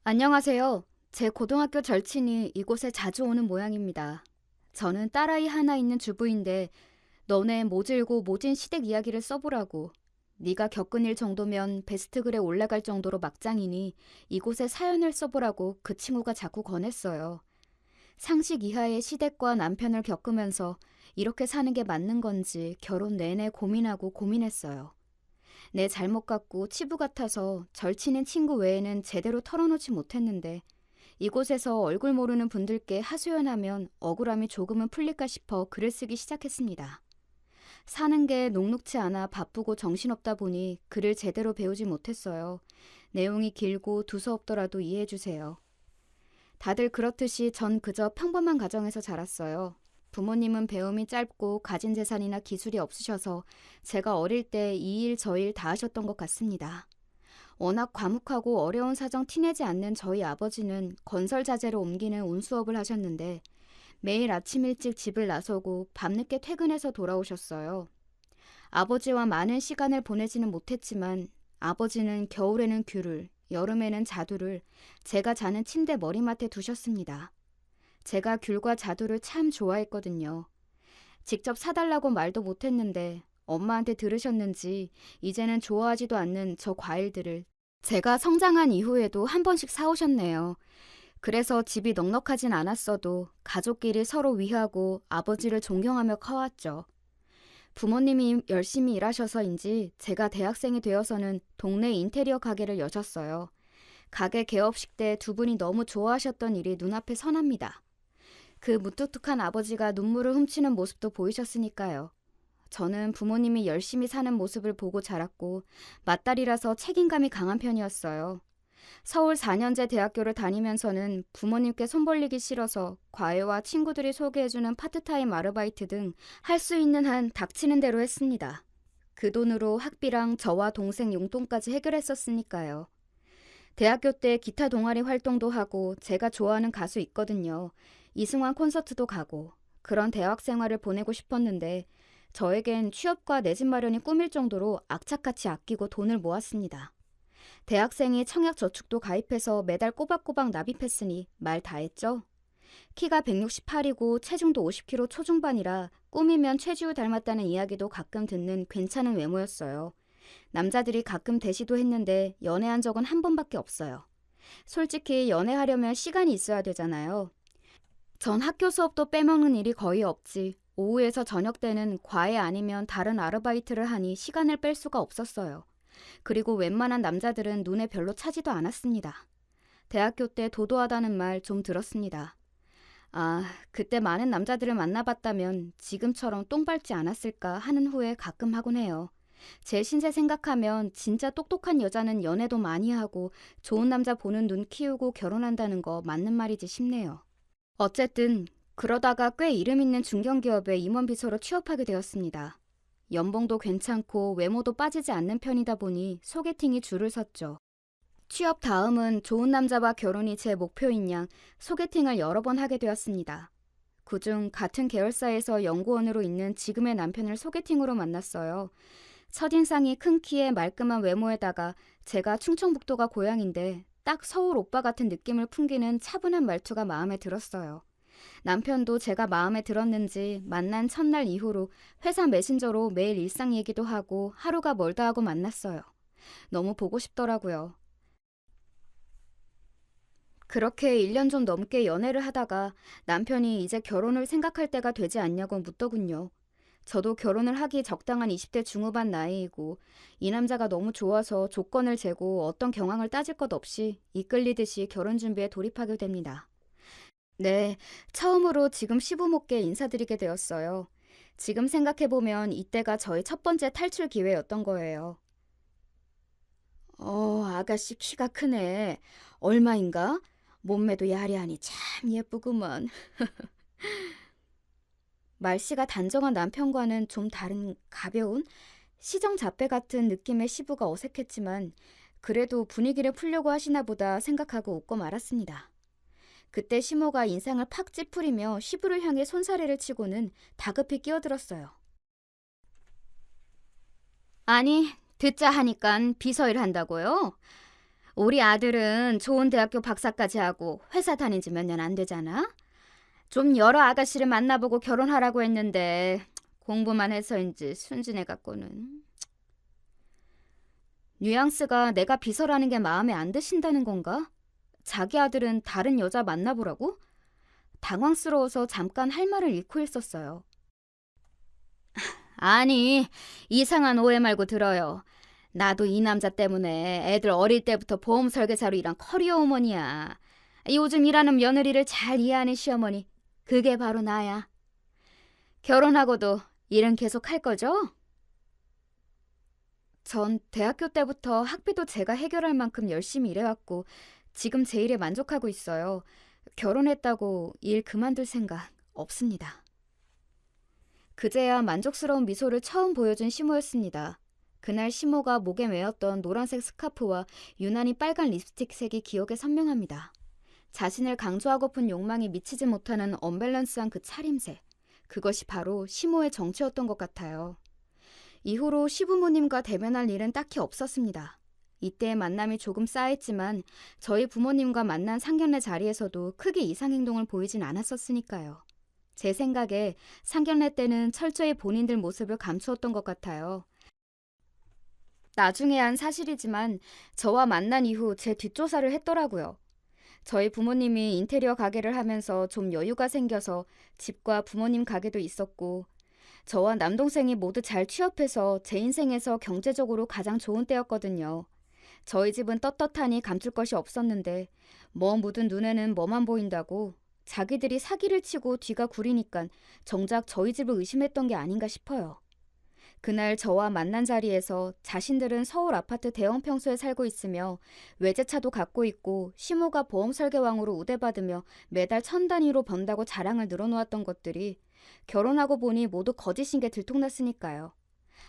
안녕하세요. 제 고등학교 절친이 이곳에 자주 오는 모양입니다. 저는 딸아이 하나 있는 주부인데 너네 모질고 모진 시댁 이야기를 써보라고. 네가 겪은 일 정도면 베스트글에 올라갈 정도로 막장이니 이곳에 사연을 써보라고 그 친구가 자꾸 권했어요. 상식 이하의 시댁과 남편을 겪으면서 이렇게 사는 게 맞는 건지 결혼 내내 고민하고 고민했어요. 내 잘못 같고 치부 같아서 절친인 친구 외에는 제대로 털어놓지 못했는데 이곳에서 얼굴 모르는 분들께 하소연하면 억울함이 조금은 풀릴까 싶어 글을 쓰기 시작했습니다. 사는 게 녹록치 않아 바쁘고 정신없다 보니 글을 제대로 배우지 못했어요. 내용이 길고 두서없더라도 이해해주세요. 다들 그렇듯이 전 그저 평범한 가정에서 자랐어요. 부모님은 배움이 짧고 가진 재산이나 기술이 없으셔서 제가 어릴 때 이 일 저 일 다 하셨던 것 같습니다. 워낙 과묵하고 어려운 사정 티내지 않는 저희 아버지는 건설 자재로 옮기는 운수업을 하셨는데 매일 아침 일찍 집을 나서고 밤늦게 퇴근해서 돌아오셨어요. 아버지와 많은 시간을 보내지는 못했지만 아버지는 겨울에는 귤을, 여름에는 자두를 제가 자는 침대 머리맡에 두셨습니다. 제가 귤과 자두를 참 좋아했거든요. 직접 사달라고 말도 못했는데 엄마한테 들으셨는지 이제는 좋아하지도 않는 저 과일들을 제가 성장한 이후에도 한 번씩 사오셨네요. 그래서 집이 넉넉하진 않았어도 가족끼리 서로 위하고 아버지를 존경하며 커왔죠. 부모님이 열심히 일하셔서인지 제가 대학생이 되어서는 동네 인테리어 가게를 여셨어요. 가게 개업식 때 두 분이 너무 좋아하셨던 일이 눈앞에 선합니다. 그 무뚝뚝한 아버지가 눈물을 훔치는 모습도 보이셨으니까요. 저는 부모님이 열심히 사는 모습을 보고 자랐고 맏딸이라서 책임감이 강한 편이었어요. 서울 4년제 대학교를 다니면서는 부모님께 손 벌리기 싫어서 과외와 친구들이 소개해주는 파트타임 아르바이트 등 할 수 있는 한 닥치는 대로 했습니다. 그 돈으로 학비랑 저와 동생 용돈까지 해결했었으니까요. 대학교 때 기타 동아리 활동도 하고 제가 좋아하는 가수 있거든요. 이승환 콘서트도 가고 그런 대학 생활을 보내고 싶었는데 저에겐 취업과 내 집 마련이 꿈일 정도로 악착같이 아끼고 돈을 모았습니다. 대학생이 청약저축도 가입해서 매달 꼬박꼬박 납입했으니 말 다 했죠? 키가 168이고 체중도 50kg 초중반이라 꾸미면 최지우 닮았다는 이야기도 가끔 듣는 괜찮은 외모였어요. 남자들이 가끔 대시도 했는데 연애한 적은 한 번밖에 없어요. 솔직히 연애하려면 시간이 있어야 되잖아요. 전 학교 수업도 빼먹는 일이 거의 없지. 오후에서 저녁 때는 과외 아니면 다른 아르바이트를 하니 시간을 뺄 수가 없었어요. 그리고 웬만한 남자들은 눈에 별로 차지도 않았습니다. 대학교 때 도도하다는 말 좀 들었습니다. 아, 그때 많은 남자들을 만나봤다면 지금처럼 똥 밟지 않았을까 하는 후회 가끔 하곤 해요. 제 신세 생각하면 진짜 똑똑한 여자는 연애도 많이 하고 좋은 남자 보는 눈 키우고 결혼한다는 거 맞는 말이지 싶네요. 어쨌든 그러다가 꽤 이름 있는 중견기업에 임원비서로 취업하게 되었습니다. 연봉도 괜찮고 외모도 빠지지 않는 편이다 보니 소개팅이 줄을 섰죠. 취업 다음은 좋은 남자와 결혼이 제 목표인 양 소개팅을 여러 번 하게 되었습니다. 그중 같은 계열사에서 연구원으로 있는 지금의 남편을 소개팅으로 만났어요. 첫인상이 큰 키에 말끔한 외모에다가 제가 충청북도가 고향인데 딱 서울 오빠 같은 느낌을 풍기는 차분한 말투가 마음에 들었어요. 남편도 제가 마음에 들었는지 만난 첫날 이후로 회사 메신저로 매일 일상 얘기도 하고 하루가 멀다 하고 만났어요. 너무 보고 싶더라고요. 그렇게 1년 좀 넘게 연애를 하다가 남편이 이제 결혼을 생각할 때가 되지 않냐고 묻더군요. 저도 결혼을 하기 적당한 20대 중후반 나이이고 이 남자가 너무 좋아서 조건을 재고 어떤 경황을 따질 것 없이 이끌리듯이 결혼 준비에 돌입하게 됩니다. 네, 처음으로 지금 시부모께 인사드리게 되었어요. 지금 생각해보면 이때가 저의 첫 번째 탈출 기회였던 거예요. 아가씨 키가 크네. 얼마인가? 몸매도 야리하니 참 예쁘구먼. 말씨가 단정한 남편과는 좀 다른 가벼운 시정잡배 같은 느낌의 시부가 어색했지만 그래도 분위기를 풀려고 하시나 보다 생각하고 웃고 말았습니다. 그때 시모가 인상을 팍 찌푸리며 시부를 향해 손사래를 치고는 다급히 끼어들었어요. 아니, 듣자 하니깐 비서일 한다고요? 우리 아들은 좋은 대학교 박사까지 하고 회사 다닌 지 몇 년 안 되잖아? 좀 여러 아가씨를 만나보고 결혼하라고 했는데 공부만 해서인지 순진해 갖고는. 뉘앙스가 내가 비서라는 게 마음에 안 드신다는 건가? 자기 아들은 다른 여자 만나보라고? 당황스러워서 잠깐 할 말을 잃고 있었어요. 아니, 이상한 오해 말고 들어요. 나도 이 남자 때문에 애들 어릴 때부터 보험 설계사로 일한 커리어 우먼이야. 요즘 일하는 며느리를 잘 이해하는 시어머니, 그게 바로 나야. 결혼하고도 일은 계속 할 거죠? 전 대학교 때부터 학비도 제가 해결할 만큼 열심히 일해왔고 지금 제 일에 만족하고 있어요. 결혼했다고 일 그만둘 생각 없습니다. 그제야 만족스러운 미소를 처음 보여준 시모였습니다. 그날 시모가 목에 메었던 노란색 스카프와 유난히 빨간 립스틱 색이 기억에 선명합니다. 자신을 강조하고픈 욕망이 미치지 못하는 언밸런스한 그 차림새. 그것이 바로 시모의 정체였던 것 같아요. 이후로 시부모님과 대면할 일은 딱히 없었습니다. 이때의 만남이 조금 쌓였지만 저희 부모님과 만난 상견례 자리에서도 크게 이상 행동을 보이진 않았었으니까요. 제 생각에 상견례 때는 철저히 본인들 모습을 감추었던 것 같아요. 나중에 한 사실이지만 저와 만난 이후 제 뒷조사를 했더라고요. 저희 부모님이 인테리어 가게를 하면서 좀 여유가 생겨서 집과 부모님 가게도 있었고 저와 남동생이 모두 잘 취업해서 제 인생에서 경제적으로 가장 좋은 때였거든요. 저희 집은 떳떳하니 감출 것이 없었는데 뭐 묻은 눈에는 뭐만 보인다고 자기들이 사기를 치고 뒤가 구리니깐 정작 저희 집을 의심했던 게 아닌가 싶어요. 그날 저와 만난 자리에서 자신들은 서울 아파트 대형 평수에 살고 있으며 외제차도 갖고 있고 시모가 보험 설계왕으로 우대받으며 매달 1,000단위로 번다고 자랑을 늘어놓았던 것들이 결혼하고 보니 모두 거짓인 게 들통났으니까요.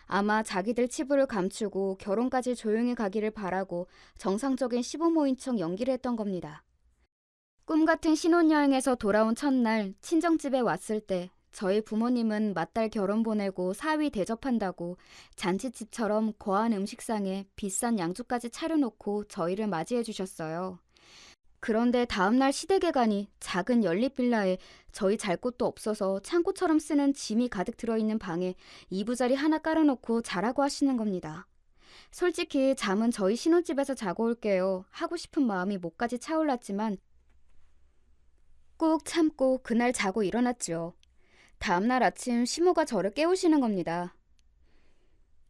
아마 자기들 치부를 감추고 결혼까지 조용히 가기를 바라고 정상적인 시부모인 척 연기를 했던 겁니다. 꿈같은 신혼여행에서 돌아온 첫날 친정집에 왔을 때 저희 부모님은 맏딸 결혼 보내고 사위 대접한다고 잔치집처럼 거한 음식상에 비싼 양주까지 차려놓고 저희를 맞이해 주셨어요. 그런데 다음날 시댁에 가니 작은 연립빌라에 저희 잘 곳도 없어서 창고처럼 쓰는 짐이 가득 들어있는 방에 이부자리 하나 깔아놓고 자라고 하시는 겁니다. 솔직히 잠은 저희 신혼집에서 자고 올게요 하고 싶은 마음이 목까지 차올랐지만 꾹 참고 그날 자고 일어났죠. 다음날 아침 시모가 저를 깨우시는 겁니다.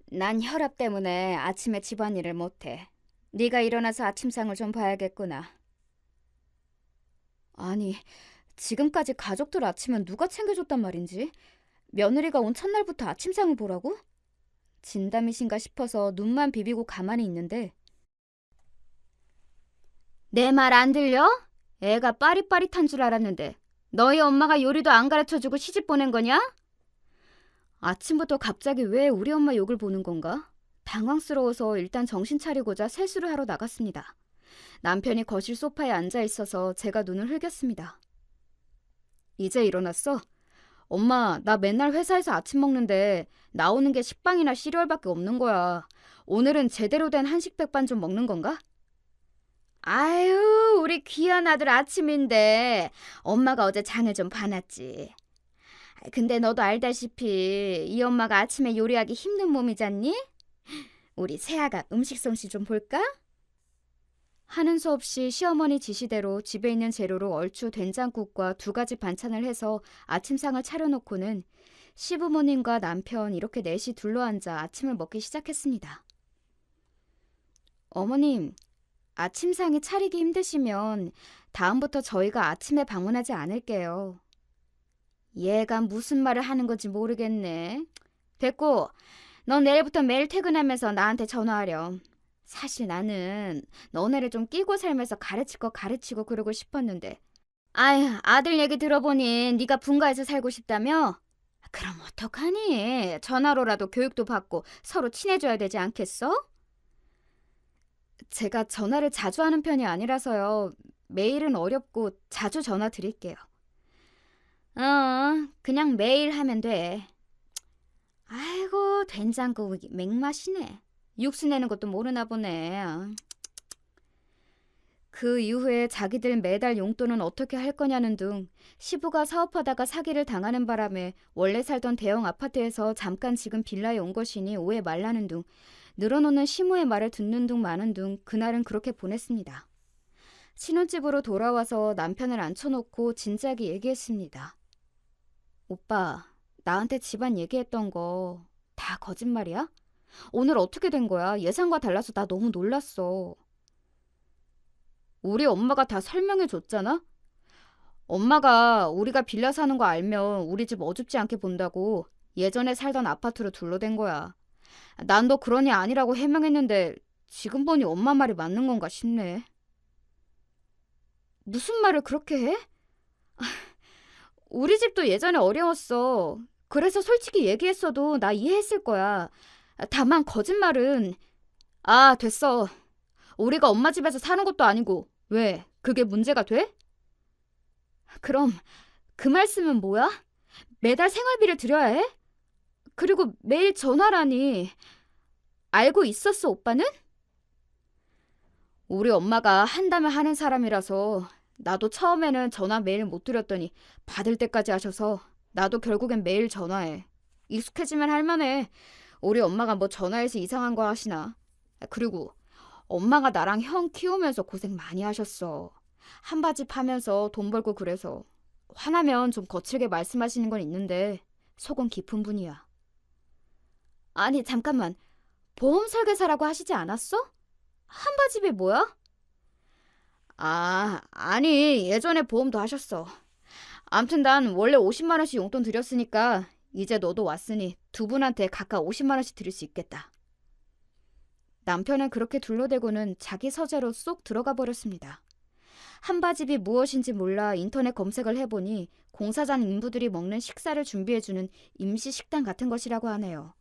난 혈압 때문에 아침에 집안일을 못해. 네가 일어나서 아침상을 좀 봐야겠구나. 아니, 지금까지 가족들 아침은 누가 챙겨줬단 말인지? 며느리가 온 첫날부터 아침상을 보라고? 진담이신가 싶어서 눈만 비비고 가만히 있는데 내 말 안 들려? 애가 빠릿빠릿한 줄 알았는데 너희 엄마가 요리도 안 가르쳐주고 시집 보낸 거냐? 아침부터 갑자기 왜 우리 엄마 욕을 보는 건가? 당황스러워서 일단 정신 차리고자 세수를 하러 나갔습니다. 남편이 거실 소파에 앉아 있어서 제가 눈을 흘겼습니다. 이제 일어났어? 엄마, 나 맨날 회사에서 아침 먹는데 나오는 게 식빵이나 시리얼밖에 없는 거야. 오늘은 제대로 된 한식 백반 좀 먹는 건가? 아유, 우리 귀한 아들 아침인데 엄마가 어제 장을 좀 봐놨지. 근데 너도 알다시피 이 엄마가 아침에 요리하기 힘든 몸이잖니? 우리 새아가 음식 솜씨 좀 볼까? 하는 수 없이 시어머니 지시대로 집에 있는 재료로 얼추 된장국과 2가지 반찬을 해서 아침상을 차려놓고는 시부모님과 남편 이렇게 넷이 둘러앉아 아침을 먹기 시작했습니다. 어머님, 아침상이 차리기 힘드시면 다음부터 저희가 아침에 방문하지 않을게요. 얘가 무슨 말을 하는 건지 모르겠네. 됐고, 넌 내일부터 매일 퇴근하면서 나한테 전화하렴. 사실 나는 너네를 좀 끼고 살면서 가르칠 거 가르치고 그러고 싶었는데 아휴, 아들 얘기 들어보니 네가 분가해서 살고 싶다며? 그럼 어떡하니? 전화로라도 교육도 받고 서로 친해져야 되지 않겠어? 제가 전화를 자주 하는 편이 아니라서요. 매일은 어렵고 자주 전화 드릴게요. 그냥 매일 하면 돼. 아이고, 된장국 맥맛이네. 육수 내는 것도 모르나 보네. 그 이후에 자기들 매달 용돈은 어떻게 할 거냐는 등 시부가 사업하다가 사기를 당하는 바람에 원래 살던 대형 아파트에서 잠깐 지금 빌라에 온 것이니 오해 말라는 둥 늘어놓는 시모의 말을 듣는 둥 마는 둥 그날은 그렇게 보냈습니다. 신혼집으로 돌아와서 남편을 앉혀놓고 진지하게 얘기했습니다. 오빠, 나한테 집안 얘기했던 거 다 거짓말이야? 오늘 어떻게 된 거야? 예상과 달라서 나 너무 놀랐어. 우리 엄마가 다 설명해 줬잖아? 엄마가 우리가 빌라 사는 거 알면 우리 집 어줍지 않게 본다고 예전에 살던 아파트로 둘러댄 거야. 난 너 그런 애 아니라고 해명했는데 지금 보니 엄마 말이 맞는 건가 싶네. 무슨 말을 그렇게 해? 우리 집도 예전에 어려웠어. 그래서 솔직히 얘기했어도 나 이해했을 거야. 다만 거짓말은... 아, 됐어. 우리가 엄마 집에서 사는 것도 아니고 왜? 그게 문제가 돼? 그럼 그 말씀은 뭐야? 매달 생활비를 드려야 해? 그리고 매일 전화라니. 알고 있었어, 오빠는? 우리 엄마가 한다면 하는 사람이라서 나도 처음에는 전화 매일 못 드렸더니 받을 때까지 하셔서 나도 결국엔 매일 전화해. 익숙해지면 할만해. 우리 엄마가 뭐 전화해서 이상한 거 하시나. 그리고 엄마가 나랑 형 키우면서 고생 많이 하셨어. 한바지 파면서 돈 벌고 그래서. 화나면 좀 거칠게 말씀하시는 건 있는데 속은 깊은 분이야. 아니 잠깐만. 보험 설계사라고 하시지 않았어? 한바집이 뭐야? 아, 아니 예전에 보험도 하셨어. 암튼 난 원래 50만 원씩 용돈 드렸으니까 이제 너도 왔으니 두 분한테 각각 50만 원씩 드릴 수 있겠다. 남편은 그렇게 둘러대고는 자기 서재로 쏙 들어가 버렸습니다. 한바집이 무엇인지 몰라 인터넷 검색을 해보니 공사장 인부들이 먹는 식사를 준비해주는 임시 식당 같은 것이라고 하네요.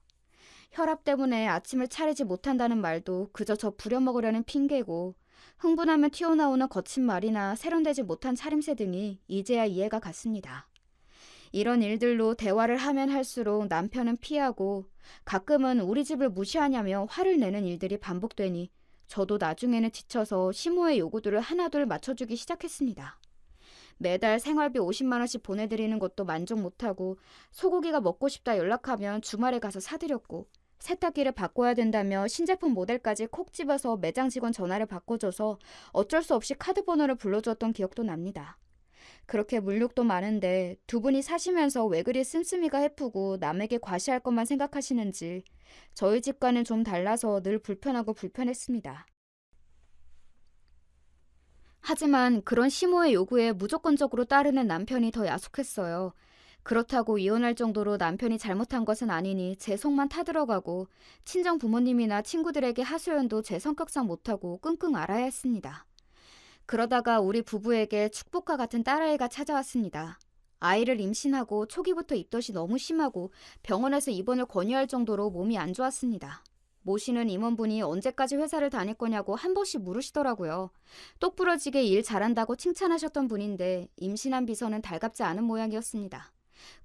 혈압 때문에 아침을 차리지 못한다는 말도 그저 저 부려먹으려는 핑계고 흥분하면 튀어나오는 거친 말이나 세련되지 못한 차림새 등이 이제야 이해가 갔습니다. 이런 일들로 대화를 하면 할수록 남편은 피하고 가끔은 우리 집을 무시하냐며 화를 내는 일들이 반복되니 저도 나중에는 지쳐서 시모의 요구들을 하나둘 맞춰주기 시작했습니다. 매달 생활비 50만 원씩 보내드리는 것도 만족 못하고 소고기가 먹고 싶다 연락하면 주말에 가서 사드렸고 세탁기를 바꿔야 된다며 신제품 모델까지 콕 집어서 매장 직원 전화를 바꿔줘서 어쩔 수 없이 카드 번호를 불러주었던 기억도 납니다. 그렇게 물욕도 많은데 두 분이 사시면서 왜 그리 씀씀이가 해프고 남에게 과시할 것만 생각하시는지 저희 집과는 좀 달라서 늘 불편하고 불편했습니다. 하지만 그런 시모의 요구에 무조건적으로 따르는 남편이 더 야속했어요. 그렇다고 이혼할 정도로 남편이 잘못한 것은 아니니 제 속만 타들어가고 친정 부모님이나 친구들에게 하소연도 제 성격상 못하고 끙끙 앓아야 했습니다. 그러다가 우리 부부에게 축복과 같은 딸아이가 찾아왔습니다. 아이를 임신하고 초기부터 입덧이 너무 심하고 병원에서 입원을 권유할 정도로 몸이 안 좋았습니다. 모시는 임원분이 언제까지 회사를 다닐 거냐고 한 번씩 물으시더라고요. 똑부러지게 일 잘한다고 칭찬하셨던 분인데 임신한 비서는 달갑지 않은 모양이었습니다.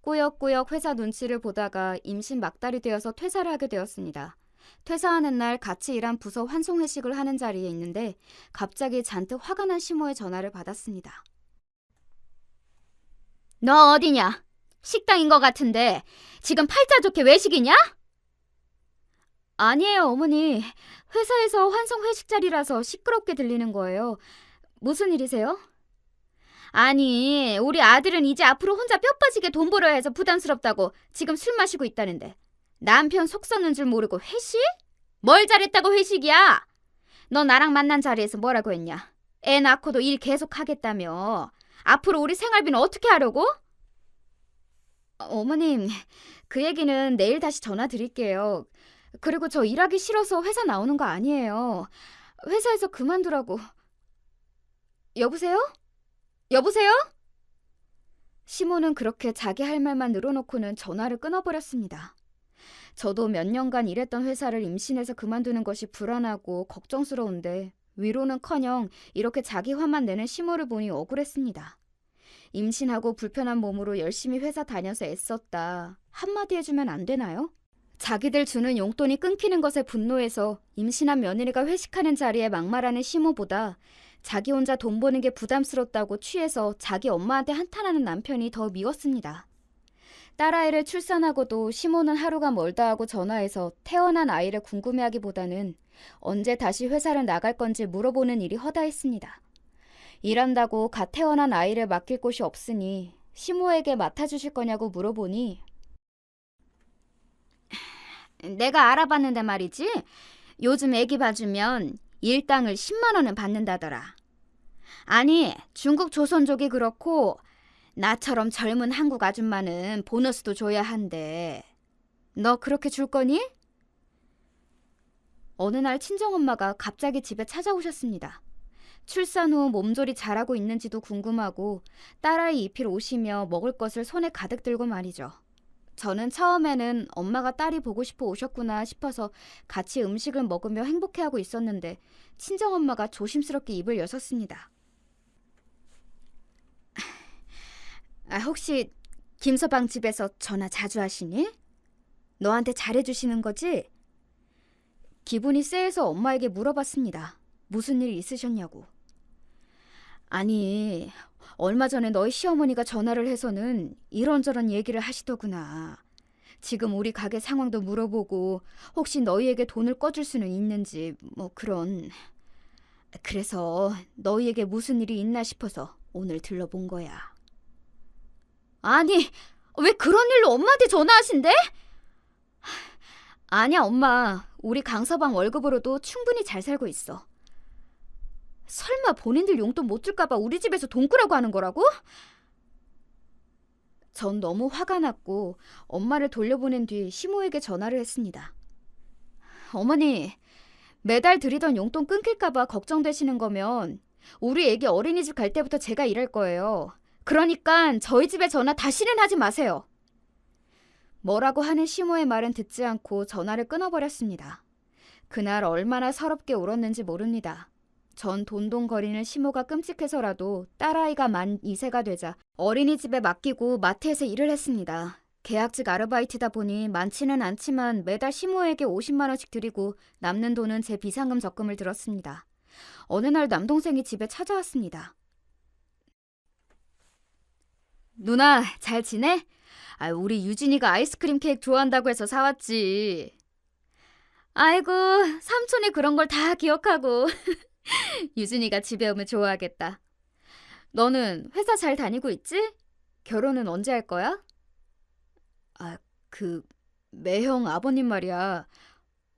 꾸역꾸역 회사 눈치를 보다가 임신 막달이 되어서 퇴사를 하게 되었습니다. 퇴사하는 날 같이 일한 부서 환송 회식을 하는 자리에 있는데 갑자기 잔뜩 화가 난 시모의 전화를 받았습니다. 너 어디냐? 식당인 것 같은데 지금 팔자 좋게 외식이냐? 아니에요, 어머니. 회사에서 환송 회식 자리라서 시끄럽게 들리는 거예요. 무슨 일이세요? 아니, 우리 아들은 이제 앞으로 혼자 뼈 빠지게 돈 벌어야 해서 부담스럽다고 지금 술 마시고 있다는데 남편 속 썩는 줄 모르고 회식? 뭘 잘했다고 회식이야? 너 나랑 만난 자리에서 뭐라고 했냐? 애 낳고도 일 계속 하겠다며. 앞으로 우리 생활비는 어떻게 하려고? 어머님, 그 얘기는 내일 다시 전화 드릴게요. 그리고 저 일하기 싫어서 회사 나오는 거 아니에요. 회사에서 그만두라고. 여보세요? 여보세요? 시모는 그렇게 자기 할 말만 늘어놓고는 전화를 끊어버렸습니다. 저도 몇 년간 일했던 회사를 임신해서 그만두는 것이 불안하고 걱정스러운데 위로는커녕 이렇게 자기 화만 내는 시모를 보니 억울했습니다. 임신하고 불편한 몸으로 열심히 회사 다녀서 애썼다. 한마디 해주면 안 되나요? 자기들 주는 용돈이 끊기는 것에 분노해서 임신한 며느리가 회식하는 자리에 막말하는 시모보다 자기 혼자 돈 버는 게 부담스럽다고 취해서 자기 엄마한테 한탄하는 남편이 더 미웠습니다. 딸아이를 출산하고도 시모는 하루가 멀다 하고 전화해서 태어난 아이를 궁금해하기보다는 언제 다시 회사를 나갈 건지 물어보는 일이 허다했습니다. 일한다고 갓 태어난 아이를 맡길 곳이 없으니 시모에게 맡아주실 거냐고 물어보니 내가 알아봤는데 말이지. 요즘 애기 봐주면 일당을 10만 원은 받는다더라. 아니, 중국 조선족이 그렇고 나처럼 젊은 한국 아줌마는 보너스도 줘야 한대. 너 그렇게 줄 거니? 어느 날 친정엄마가 갑자기 집에 찾아오셨습니다. 출산 후 몸조리 잘하고 있는지도 궁금하고 딸아이 입힐 옷이며 먹을 것을 손에 가득 들고 말이죠. 저는 처음에는 엄마가 딸이 보고 싶어 오셨구나 싶어서 같이 음식을 먹으며 행복해하고 있었는데 친정엄마가 조심스럽게 입을 여셨습니다. 혹시 김서방 집에서 전화 자주 하시니? 너한테 잘해주시는 거지? 기분이 쎄해서 엄마에게 물어봤습니다. 무슨 일 있으셨냐고. 아니, 얼마 전에 너희 시어머니가 전화를 해서는 이런저런 얘기를 하시더구나. 지금 우리 가게 상황도 물어보고 혹시 너희에게 돈을 꺼줄 수는 있는지 뭐 그런. 그래서 너희에게 무슨 일이 있나 싶어서 오늘 들러본 거야. 아니, 왜 그런 일로 엄마한테 전화하신대? 아니야, 엄마. 우리 강서방 월급으로도 충분히 잘 살고 있어. 설마 본인들 용돈 못 줄까봐 우리 집에서 돈 꾸라고 하는 거라고? 전 너무 화가 났고 엄마를 돌려보낸 뒤 시모에게 전화를 했습니다. 어머니, 매달 드리던 용돈 끊길까봐 걱정되시는 거면 우리 애기 어린이집 갈 때부터 제가 일할 거예요. 그러니까 저희 집에 전화 다시는 하지 마세요. 뭐라고 하는 시모의 말은 듣지 않고 전화를 끊어버렸습니다. 그날 얼마나 서럽게 울었는지 모릅니다. 전 돈돈거리는 시모가 끔찍해서라도 딸아이가 만 2세가 되자 어린이집에 맡기고 마트에서 일을 했습니다. 계약직 아르바이트다 보니 많지는 않지만 매달 시모에게 50만 원씩 드리고 남는 돈은 제 비상금 적금을 들었습니다. 어느 날 남동생이 집에 찾아왔습니다. 누나, 잘 지내? 우리 유진이가 아이스크림 케이크 좋아한다고 해서 사왔지. 아이고, 삼촌이 그런 걸 다 기억하고. 유진이가 집에 오면 좋아하겠다. 너는 회사 잘 다니고 있지? 결혼은 언제 할 거야? 매형 아버님 말이야.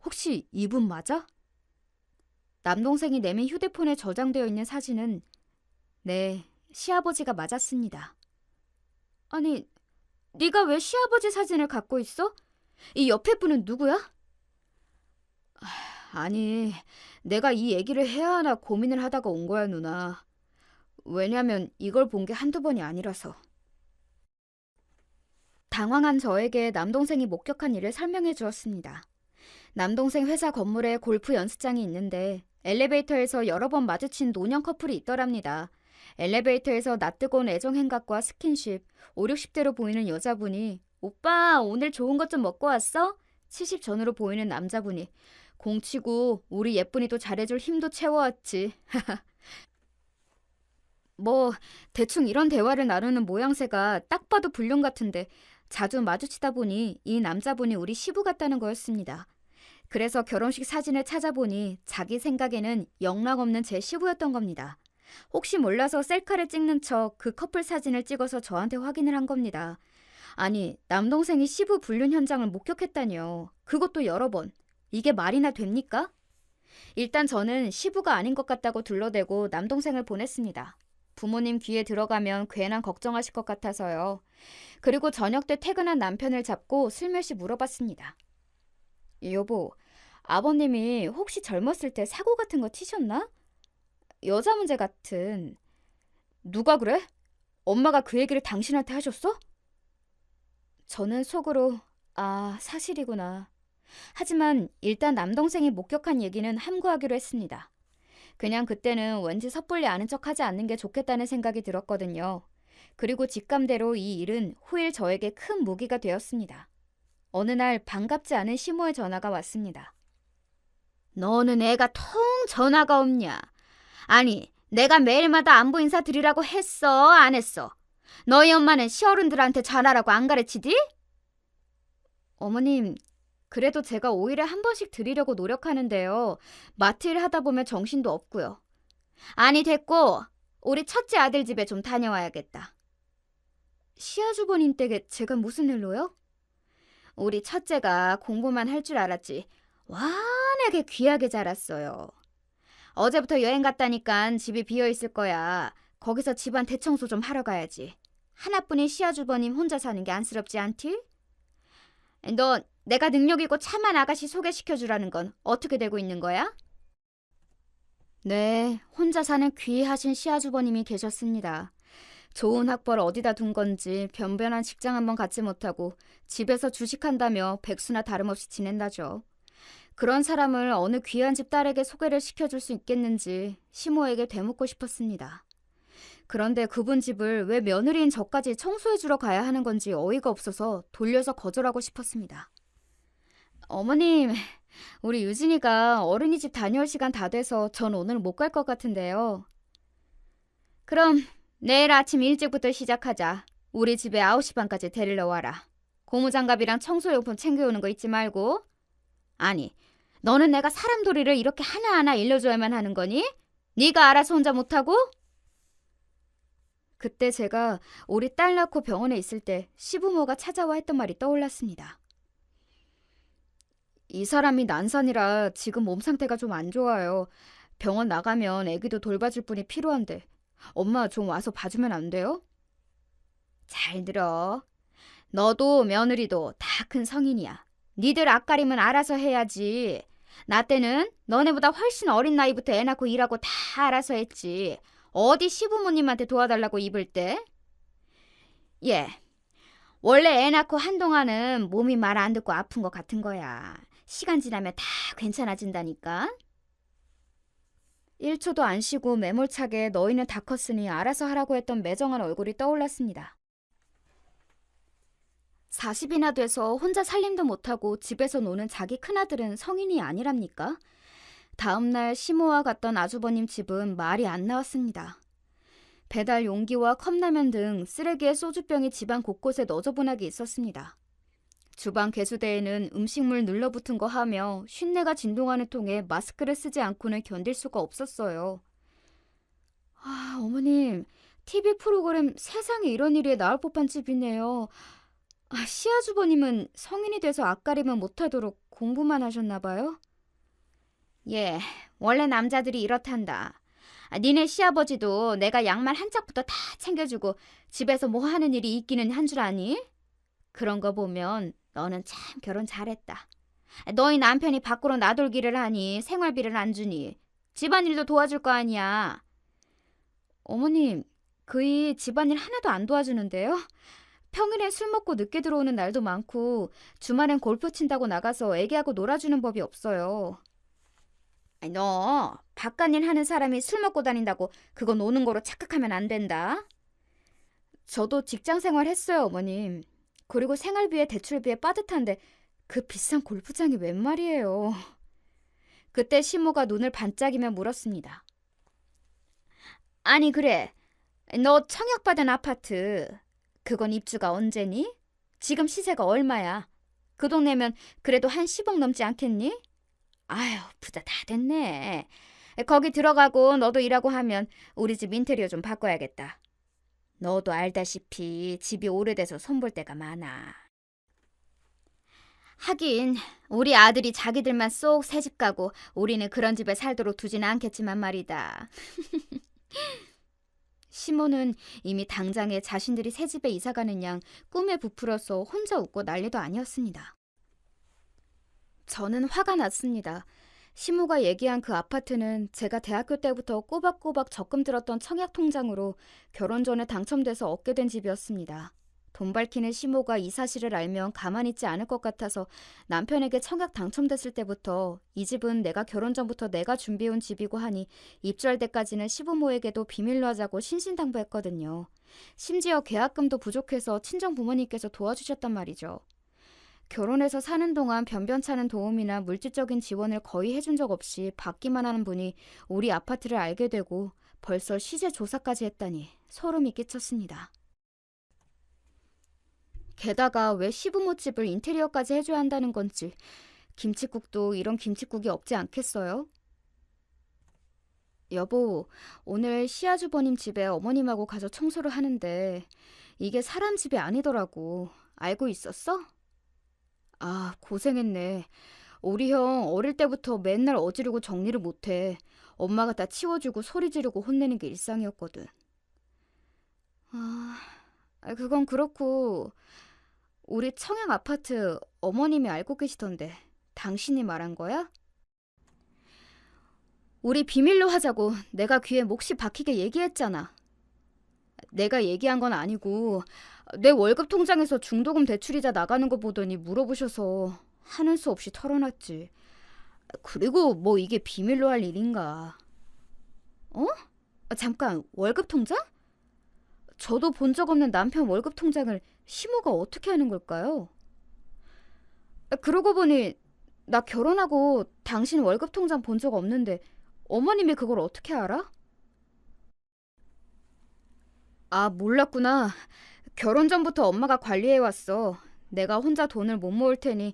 혹시 이분 맞아? 남동생이 내민 휴대폰에 저장되어 있는 사진은 네, 시아버지가 맞았습니다. 아니, 네가 왜 시아버지 사진을 갖고 있어? 이 옆에 분은 누구야? 아니, 내가 이 얘기를 해야 하나 고민을 하다가 온 거야, 누나. 왜냐면 이걸 본 게 한두 번이 아니라서. 당황한 저에게 남동생이 목격한 일을 설명해 주었습니다. 남동생 회사 건물에 골프 연습장이 있는데 엘리베이터에서 여러 번 마주친 노년 커플이 있더랍니다. 엘리베이터에서 낯뜨거운 애정 행각과 스킨십, 5, 60대로 보이는 여자분이 오빠 오늘 좋은 것 좀 먹고 왔어? 70 전후로 보이는 남자분이 공 치고 우리 예쁜이도 잘해줄 힘도 채워왔지. 뭐 대충 이런 대화를 나누는 모양새가 딱 봐도 불륜 같은데 자주 마주치다 보니 이 남자분이 우리 시부 같다는 거였습니다. 그래서 결혼식 사진을 찾아보니 자기 생각에는 영락없는 제 시부였던 겁니다. 혹시 몰라서 셀카를 찍는 척 그 커플 사진을 찍어서 저한테 확인을 한 겁니다. 아니, 남동생이 시부 불륜 현장을 목격했다니요. 그것도 여러 번. 이게 말이나 됩니까? 일단 저는 시부가 아닌 것 같다고 둘러대고 남동생을 보냈습니다. 부모님 귀에 들어가면 괜한 걱정하실 것 같아서요. 그리고 저녁 때 퇴근한 남편을 잡고 슬며시 물어봤습니다. 여보, 아버님이 혹시 젊었을 때 사고 같은 거 치셨나? 여자 문제 같은. 누가 그래? 엄마가 그 얘기를 당신한테 하셨어? 저는 속으로 사실이구나. 하지만 일단 남동생이 목격한 얘기는 함구하기로 했습니다. 그냥 그때는 왠지 섣불리 아는 척하지 않는 게 좋겠다는 생각이 들었거든요. 그리고 직감대로 이 일은 후일 저에게 큰 무기가 되었습니다. 어느 날 반갑지 않은 시모의 전화가 왔습니다. 너는 애가 통 전화가 없냐? 아니, 내가 매일마다 안부 인사 드리라고 했어, 안 했어? 너희 엄마는 시어른들한테 잘하라고 안 가르치디? 어머님, 그래도 제가 오일에 한 번씩 드리려고 노력하는데요. 마트 일 하다 보면 정신도 없고요. 아니, 됐고 우리 첫째 아들 집에 좀 다녀와야겠다. 시아주버님 댁에 제가 무슨 일로요? 우리 첫째가 공부만 할 줄 알았지 완하게 귀하게 자랐어요. 어제부터 여행 갔다니깐 집이 비어있을 거야. 거기서 집안 대청소 좀 하러 가야지. 하나뿐인 시아주버님 혼자 사는 게 안쓰럽지 않디? 너 내가 능력 있고 참한 아가씨 소개시켜주라는 건 어떻게 되고 있는 거야? 네, 혼자 사는 귀하신 시아주버님이 계셨습니다. 좋은 학벌 어디다 둔 건지 변변한 직장 한번 갖지 못하고 집에서 주식한다며 백수나 다름없이 지낸다죠. 그런 사람을 어느 귀한 집 딸에게 소개를 시켜줄 수 있겠는지 시모에게 되묻고 싶었습니다. 그런데 그분 집을 왜 며느리인 저까지 청소해주러 가야 하는 건지 어이가 없어서 돌려서 거절하고 싶었습니다. 어머님, 우리 유진이가 어린이집 다녀올 시간 다 돼서 전 오늘 못 갈 것 같은데요. 그럼 내일 아침 일찍부터 시작하자. 우리 집에 9시 반까지 데리러 와라. 고무장갑이랑 청소용품 챙겨오는 거 잊지 말고. 아니, 너는 내가 사람돌이를 이렇게 하나하나 일러줘야만 하는 거니? 네가 알아서 혼자 못하고? 그때 제가 우리 딸 낳고 병원에 있을 때 시부모가 찾아와 했던 말이 떠올랐습니다. 이 사람이 난산이라 지금 몸 상태가 좀 안 좋아요. 병원 나가면 아기도 돌봐줄 분이 필요한데 엄마 좀 와서 봐주면 안 돼요? 잘 들어. 너도 며느리도 다 큰 성인이야. 니들 앞가림은 알아서 해야지. 나 때는 너네보다 훨씬 어린 나이부터 애 낳고 일하고 다 알아서 했지. 어디 시부모님한테 도와달라고 입을 때? 예, 원래 애 낳고 한동안은 몸이 말 안 듣고 아픈 것 같은 거야. 시간 지나면 다 괜찮아진다니까. 1초도 안 쉬고 매몰차게 너희는 다 컸으니 알아서 하라고 했던 매정한 얼굴이 떠올랐습니다. 40이나 돼서 혼자 살림도 못하고 집에서 노는 자기 큰아들은 성인이 아니랍니까? 다음날 시모와 갔던 아주버님 집은 말이 안 나왔습니다. 배달 용기와 컵라면 등 쓰레기에 소주병이 집안 곳곳에 너저분하게 있었습니다. 주방 개수대에는 음식물 눌러붙은 거 하며 쉰내가 진동하는 통에 마스크를 쓰지 않고는 견딜 수가 없었어요. 아, 어머님, TV 프로그램 세상에 이런 일이 나올 법한 집이네요. 아, 시아주버님은 성인이 돼서 앞가림은 못하도록 공부만 하셨나 봐요? 예, 원래 남자들이 이렇단다. 니네 시아버지도 내가 양말 한 짝부터 다 챙겨주고 집에서 뭐 하는 일이 있기는 한 줄 아니? 그런 거 보면 너는 참 결혼 잘했다. 너희 남편이 밖으로 나돌기를 하니 생활비를 안 주니 집안일도 도와줄 거 아니야. 어머님, 그이 집안일 하나도 안 도와주는데요? 평일엔 술 먹고 늦게 들어오는 날도 많고 주말엔 골프 친다고 나가서 애기하고 놀아주는 법이 없어요. 너 바깥일 하는 사람이 술 먹고 다닌다고 그거 노는 거로 착각하면 안 된다. 저도 직장 생활 했어요, 어머님. 그리고 생활비에 대출비에 빠듯한데 그 비싼 골프장이 웬 말이에요. 그때 시모가 눈을 반짝이며 물었습니다. 아니 그래, 너 청약받은 아파트 그건 입주가 언제니? 지금 시세가 얼마야? 그 동네면 그래도 한 10억 넘지 않겠니? 아휴, 부자 다 됐네. 거기 들어가고 너도 일하고 하면 우리 집 인테리어 좀 바꿔야겠다. 너도 알다시피 집이 오래돼서 손볼 데가 많아. 하긴 우리 아들이 자기들만 쏙 새집 가고 우리는 그런 집에 살도록 두지는 않겠지만 말이다. 시모는 이미 당장에 자신들이 새 집에 이사가는 양 꿈에 부풀어서 혼자 웃고 난리도 아니었습니다. 저는 화가 났습니다. 시모가 얘기한 그 아파트는 제가 대학교 때부터 꼬박꼬박 적금 들었던 청약 통장으로 결혼 전에 당첨돼서 얻게 된 집이었습니다. 돈 밝히는 시모가 이 사실을 알면 가만히 있지 않을 것 같아서 남편에게 청약 당첨됐을 때부터 이 집은 내가 결혼 전부터 내가 준비해온 집이고 하니 입주할 때까지는 시부모에게도 비밀로 하자고 신신당부했거든요. 심지어 계약금도 부족해서 친정 부모님께서 도와주셨단 말이죠. 결혼해서 사는 동안 변변찮은 도움이나 물질적인 지원을 거의 해준 적 없이 받기만 하는 분이 우리 아파트를 알게 되고 벌써 시세 조사까지 했다니 소름이 끼쳤습니다. 게다가 왜 시부모 집을 인테리어까지 해줘야 한다는 건지 김칫국도 이런 김칫국이 없지 않겠어요? 여보, 오늘 시아주버님 집에 어머님하고 가서 청소를 하는데 이게 사람 집이 아니더라고. 알고 있었어? 아, 고생했네. 우리 형 어릴 때부터 맨날 어지르고 정리를 못해. 엄마가 다 치워주고 소리 지르고 혼내는 게 일상이었거든. 아, 그건 그렇고 우리 청약 아파트 어머님이 알고 계시던데 당신이 말한 거야? 우리 비밀로 하자고 내가 귀에 몫이 박히게 얘기했잖아. 내가 얘기한 건 아니고 내 월급 통장에서 중도금 대출이자 나가는 거 보더니 물어보셔서 하는 수 없이 털어놨지. 그리고 뭐 이게 비밀로 할 일인가. 어? 잠깐, 월급 통장? 저도 본 적 없는 남편 월급 통장을 시모가 어떻게 하는 걸까요? 그러고 보니 나 결혼하고 당신 월급 통장 본 적 없는데 어머님이 그걸 어떻게 알아? 아, 몰랐구나. 결혼 전부터 엄마가 관리해왔어. 내가 혼자 돈을 못 모을 테니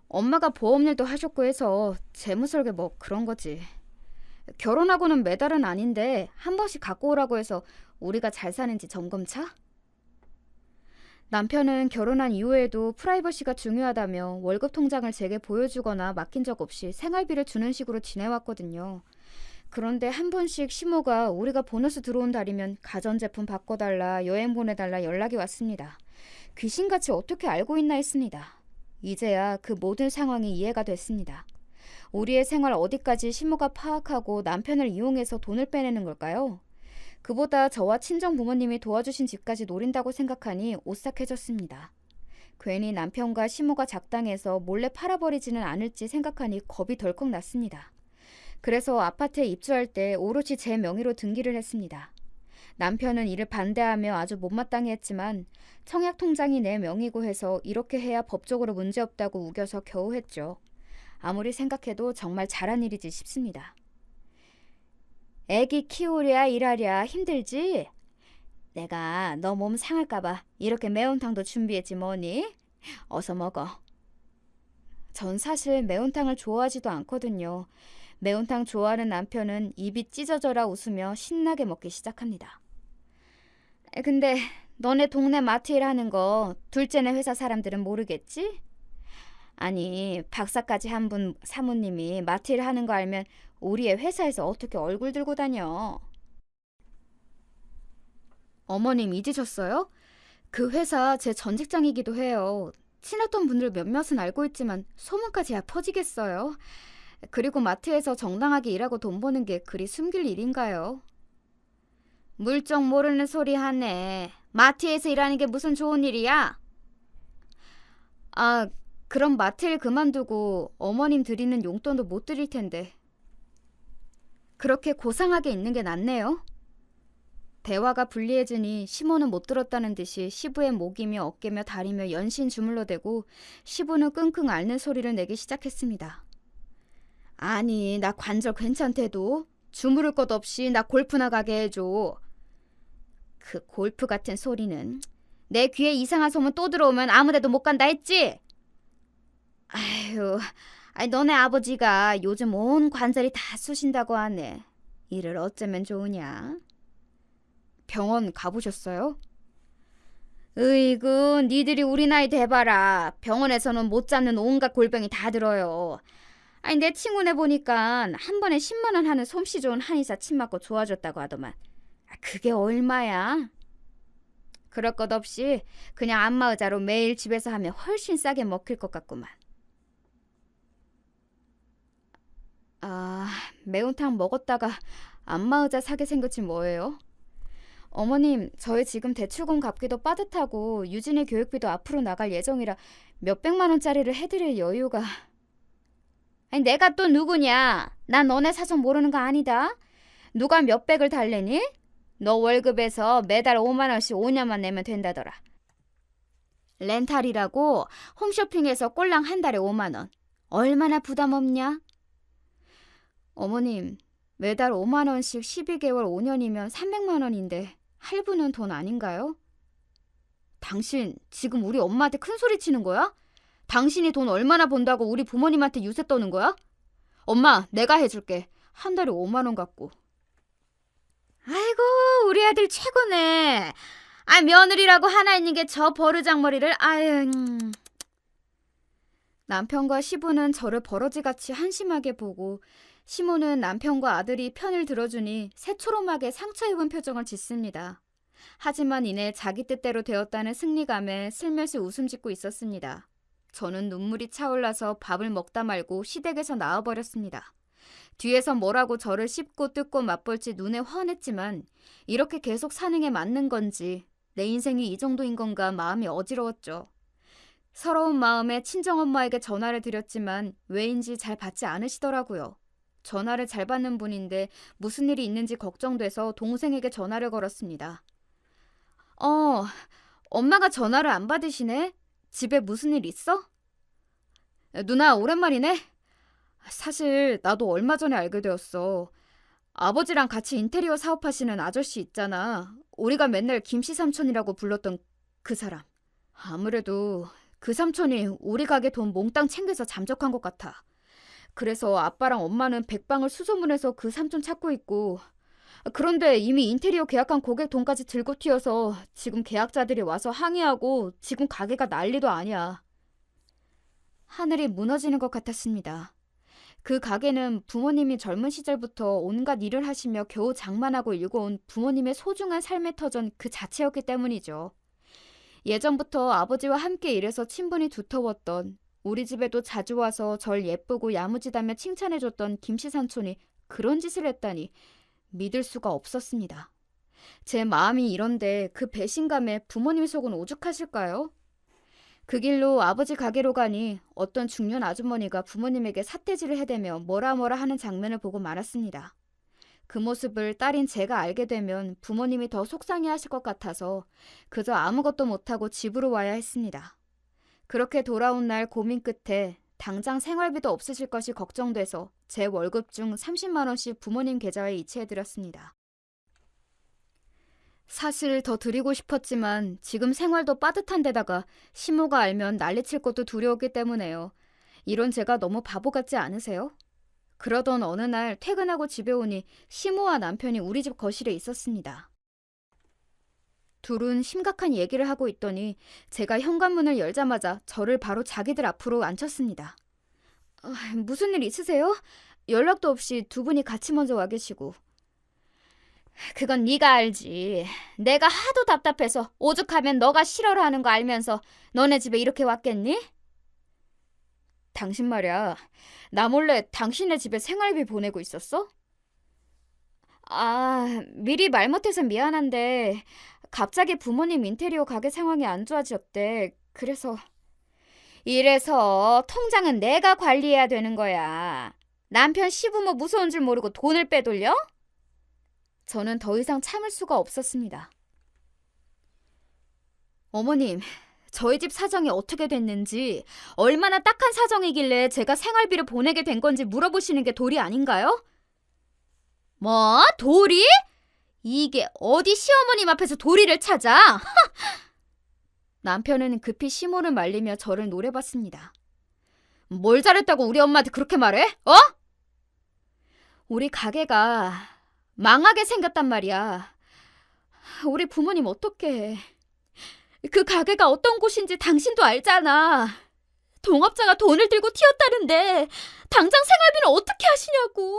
엄마가 보험일도 하셨고 해서 재무설계 뭐 그런 거지. 결혼하고는 매달은 아닌데 한 번씩 갖고 오라고 해서 우리가 잘 사는지 점검차? 남편은 결혼한 이후에도 프라이버시가 중요하다며 월급 통장을 제게 보여주거나 맡긴 적 없이 생활비를 주는 식으로 지내왔거든요. 그런데 한 번씩 시모가 우리가 보너스 들어온 달이면 가전제품 바꿔달라, 여행 보내달라 연락이 왔습니다. 귀신같이 어떻게 알고 있나 했습니다. 이제야 그 모든 상황이 이해가 됐습니다. 우리의 생활 어디까지 시모가 파악하고 남편을 이용해서 돈을 빼내는 걸까요? 그보다 저와 친정 부모님이 도와주신 집까지 노린다고 생각하니 오싹해졌습니다. 괜히 남편과 시모가 작당해서 몰래 팔아버리지는 않을지 생각하니 겁이 덜컥 났습니다. 그래서 아파트에 입주할 때 오롯이 제 명의로 등기를 했습니다. 남편은 이를 반대하며 아주 못마땅해 했지만 청약 통장이 내 명의고 해서 이렇게 해야 법적으로 문제없다고 우겨서 겨우 했죠. 아무리 생각해도 정말 잘한 일이지 싶습니다. 애기 키우랴 일하랴 힘들지? 내가 너 몸 상할까봐 이렇게 매운탕도 준비했지 뭐니? 어서 먹어. 전 사실 매운탕을 좋아하지도 않거든요. 매운탕 좋아하는 남편은 입이 찢어져라 웃으며 신나게 먹기 시작합니다. 근데 너네 동네 마트 일 하는 거 둘째네 회사 사람들은 모르겠지? 아니, 박사까지 한 분 사모님이 마트 일 하는 거 알면 우리의 회사에서 어떻게 얼굴 들고 다녀? 어머님 잊으셨어요? 그 회사 제 전 직장이기도 해요. 친했던 분들 몇몇은 알고 있지만 소문까지야 퍼지겠어요. 그리고 마트에서 정당하게 일하고 돈 버는 게 그리 숨길 일인가요? 물정 모르는 소리 하네. 마트에서 일하는 게 무슨 좋은 일이야? 아, 그럼 마트 일 그만두고 어머님 드리는 용돈도 못 드릴 텐데. 그렇게 고상하게 있는 게 낫네요. 대화가 불리해지니 시모는 못 들었다는 듯이 시부의 목이며 어깨며 다리며 연신 주물러대고 시부는 끙끙 앓는 소리를 내기 시작했습니다. 아니, 나 관절 괜찮대도 주무를 것 없이 나 골프나 가게 해줘. 그 골프 같은 소리는. 내 귀에 이상한 소문 또 들어오면 아무데도 못 간다 했지? 아휴, 너네 아버지가 요즘 온 관절이 다 쑤신다고 하네. 이를 어쩌면 좋으냐? 병원 가보셨어요? 으이구, 니들이 우리 나이 돼봐라. 병원에서는 못 잡는 온갖 골병이 다 들어요. 내 친구네 보니까 한 번에 10만 원 하는 솜씨 좋은 한의사 침 맞고 좋아졌다고 하더만. 그게 얼마야? 그럴 것 없이 그냥 안마의자로 매일 집에서 하면 훨씬 싸게 먹힐 것 같구만. 아, 매운탕 먹었다가 안마의자 사게 생겼지 뭐예요? 어머님, 저희 지금 대출금 갚기도 빠듯하고 유진의 교육비도 앞으로 나갈 예정이라 몇백만 원짜리를 해드릴 여유가... 내가 또 누구냐? 난 너네 사정 모르는 거 아니다. 누가 몇백을 달래니? 너 월급에서 매달 5만 원씩 5년만 내면 된다더라. 렌탈이라고 홈쇼핑에서 꼴랑 한 달에 5만 원. 얼마나 부담 없냐? 어머님, 매달 5만 원씩 12개월 5년이면 300만 원인데 할부는 돈 아닌가요? 당신 지금 우리 엄마한테 큰 소리 치는 거야? 당신이 돈 얼마나 번다고 우리 부모님한테 유세 떠는 거야? 엄마, 내가 해줄게. 한 달에 5만 원 갖고. 아이고, 우리 아들 최고네. 며느리라고 하나 있는 게 저 버르장머리를. 아유. 남편과 시부는 저를 버러지같이 한심하게 보고 시모는 남편과 아들이 편을 들어주니 새초롬하게 상처 입은 표정을 짓습니다. 하지만 이내 자기 뜻대로 되었다는 승리감에 슬며시 웃음 짓고 있었습니다. 저는 눈물이 차올라서 밥을 먹다 말고 시댁에서 나와버렸습니다. 뒤에서 뭐라고 저를 씹고 뜯고 맛볼지 눈에 훤했지만 이렇게 계속 사는 게 맞는 건지 내 인생이 이 정도인 건가 마음이 어지러웠죠. 서러운 마음에 친정엄마에게 전화를 드렸지만 왜인지 잘 받지 않으시더라고요. 전화를 잘 받는 분인데 무슨 일이 있는지 걱정돼서 동생에게 전화를 걸었습니다. 엄마가 전화를 안 받으시네? 집에 무슨 일 있어? 누나, 오랜만이네? 사실 나도 얼마 전에 알게 되었어. 아버지랑 같이 인테리어 사업하시는 아저씨 있잖아. 우리가 맨날 김씨 삼촌이라고 불렀던 그 사람. 아무래도 그 삼촌이 우리 가게 돈 몽땅 챙겨서 잠적한 것 같아. 그래서 아빠랑 엄마는 백방을 수소문해서 그 삼촌 찾고 있고, 그런데 이미 인테리어 계약한 고객 돈까지 들고 튀어서 지금 계약자들이 와서 항의하고 지금 가게가 난리도 아니야. 하늘이 무너지는 것 같았습니다. 그 가게는 부모님이 젊은 시절부터 온갖 일을 하시며 겨우 장만하고 일궈온 부모님의 소중한 삶의 터전 그 자체였기 때문이죠. 예전부터 아버지와 함께 일해서 친분이 두터웠던, 우리 집에도 자주 와서 절 예쁘고 야무지다며 칭찬해줬던 김씨 삼촌이 그런 짓을 했다니 믿을 수가 없었습니다. 제 마음이 이런데 그 배신감에 부모님 속은 오죽하실까요? 그 길로 아버지 가게로 가니 어떤 중년 아주머니가 부모님에게 삿대질을 해대며 뭐라 하는 장면을 보고 말았습니다. 그 모습을 딸인 제가 알게 되면 부모님이 더 속상해하실 것 같아서 그저 아무것도 못하고 집으로 와야 했습니다. 그렇게 돌아온 날 고민 끝에 당장 생활비도 없으실 것이 걱정돼서 제 월급 중 30만 원씩 부모님 계좌에 이체해드렸습니다. 사실 더 드리고 싶었지만 지금 생활도 빠듯한 데다가 시모가 알면 난리칠 것도 두려웠기 때문에요. 이런 제가 너무 바보 같지 않으세요? 그러던 어느 날 퇴근하고 집에 오니 시모와 남편이 우리 집 거실에 있었습니다. 둘은 심각한 얘기를 하고 있더니 제가 현관문을 열자마자 저를 바로 자기들 앞으로 앉혔습니다. 무슨 일 있으세요? 연락도 없이 두 분이 같이 먼저 와 계시고. 그건 네가 알지. 내가 하도 답답해서 오죽하면 너가 싫어라 하는 거 알면서 너네 집에 이렇게 왔겠니? 당신 말이야, 나 몰래 당신네 집에 생활비 보내고 있었어? 미리 말 못해서 미안한데 갑자기 부모님 인테리어 가게 상황이 안 좋아졌대. 이래서 통장은 내가 관리해야 되는 거야. 남편 시부모 무서운 줄 모르고 돈을 빼돌려? 저는 더 이상 참을 수가 없었습니다. 어머님, 저희 집 사정이 어떻게 됐는지, 얼마나 딱한 사정이길래 제가 생활비를 보내게 된 건지 물어보시는 게 도리 아닌가요? 뭐? 도리? 이게 어디 시어머님 앞에서 도리를 찾아? 남편은 급히 시모를 말리며 저를 노려봤습니다. 뭘 잘했다고 우리 엄마한테 그렇게 말해? 우리 가게가 망하게 생겼단 말이야. 우리 부모님 어떡해. 그 가게가 어떤 곳인지 당신도 알잖아. 동업자가 돈을 들고 튀었다는데 당장 생활비는 어떻게 하시냐고.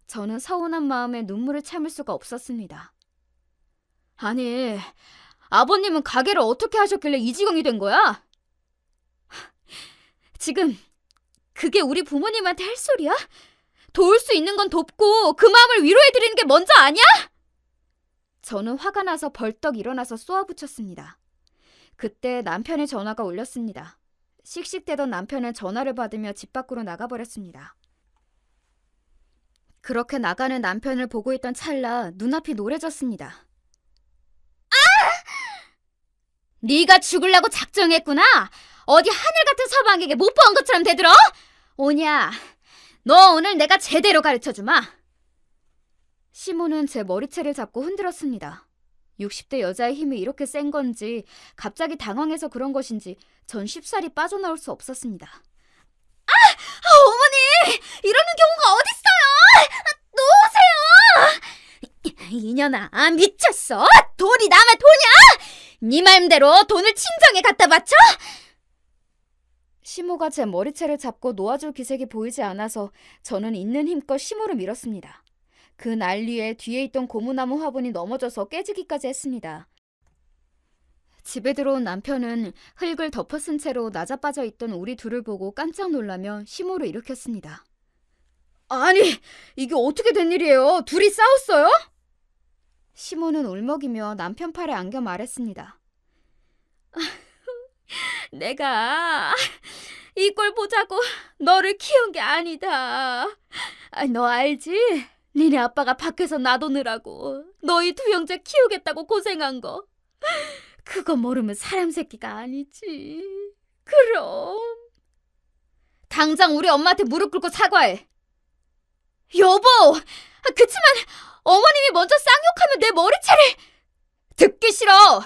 저는 서운한 마음에 눈물을 참을 수가 없었습니다. 아니, 아버님은 가게를 어떻게 하셨길래 이 지경이 된 거야? 지금 그게 우리 부모님한테 할 소리야? 도울 수 있는 건 돕고 그 마음을 위로해드리는 게 먼저 아니야? 저는 화가 나서 벌떡 일어나서 쏘아붙였습니다. 그때 남편의 전화가 울렸습니다. 씩씩대던 남편은 전화를 받으며 집 밖으로 나가버렸습니다. 그렇게 나가는 남편을 보고 있던 찰나 눈앞이 노래졌습니다. 네가 죽으려고 작정했구나. 어디 하늘 같은 서방에게 못 본 것처럼 대들어? 오냐, 너 오늘 내가 제대로 가르쳐주마. 시모는 제 머리채를 잡고 흔들었습니다. 60대 여자의 힘이 이렇게 센 건지 갑자기 당황해서 그런 것인지 전 쉽사리 빠져나올 수 없었습니다. 어머니! 이러는 경우가 어딨어요! 놓으세요! 이년아, 미쳤어? 돈이 남의 돈이야? 네 말대로 돈을 친정에 갖다 바쳐? 시모가 제 머리채를 잡고 놓아줄 기색이 보이지 않아서 저는 있는 힘껏 시모를 밀었습니다. 그 난리에 뒤에 있던 고무나무 화분이 넘어져서 깨지기까지 했습니다. 집에 들어온 남편은 흙을 덮어쓴 채로 나자빠져 있던 우리 둘을 보고 깜짝 놀라며 시모를 일으켰습니다. 아니, 이게 어떻게 된 일이에요? 둘이 싸웠어요? 시모는 울먹이며 남편 팔에 안겨 말했습니다. 내가 이 꼴 보자고 너를 키운 게 아니다. 너 알지? 니네 아빠가 밖에서 놔두느라고 너희 두 형제 키우겠다고 고생한 거. 그거 모르면 사람 새끼가 아니지. 그럼 당장 우리 엄마한테 무릎 꿇고 사과해. 여보! 그치만 어머님이 먼저 쌍욕하면 내 머리채를... 듣기 싫어!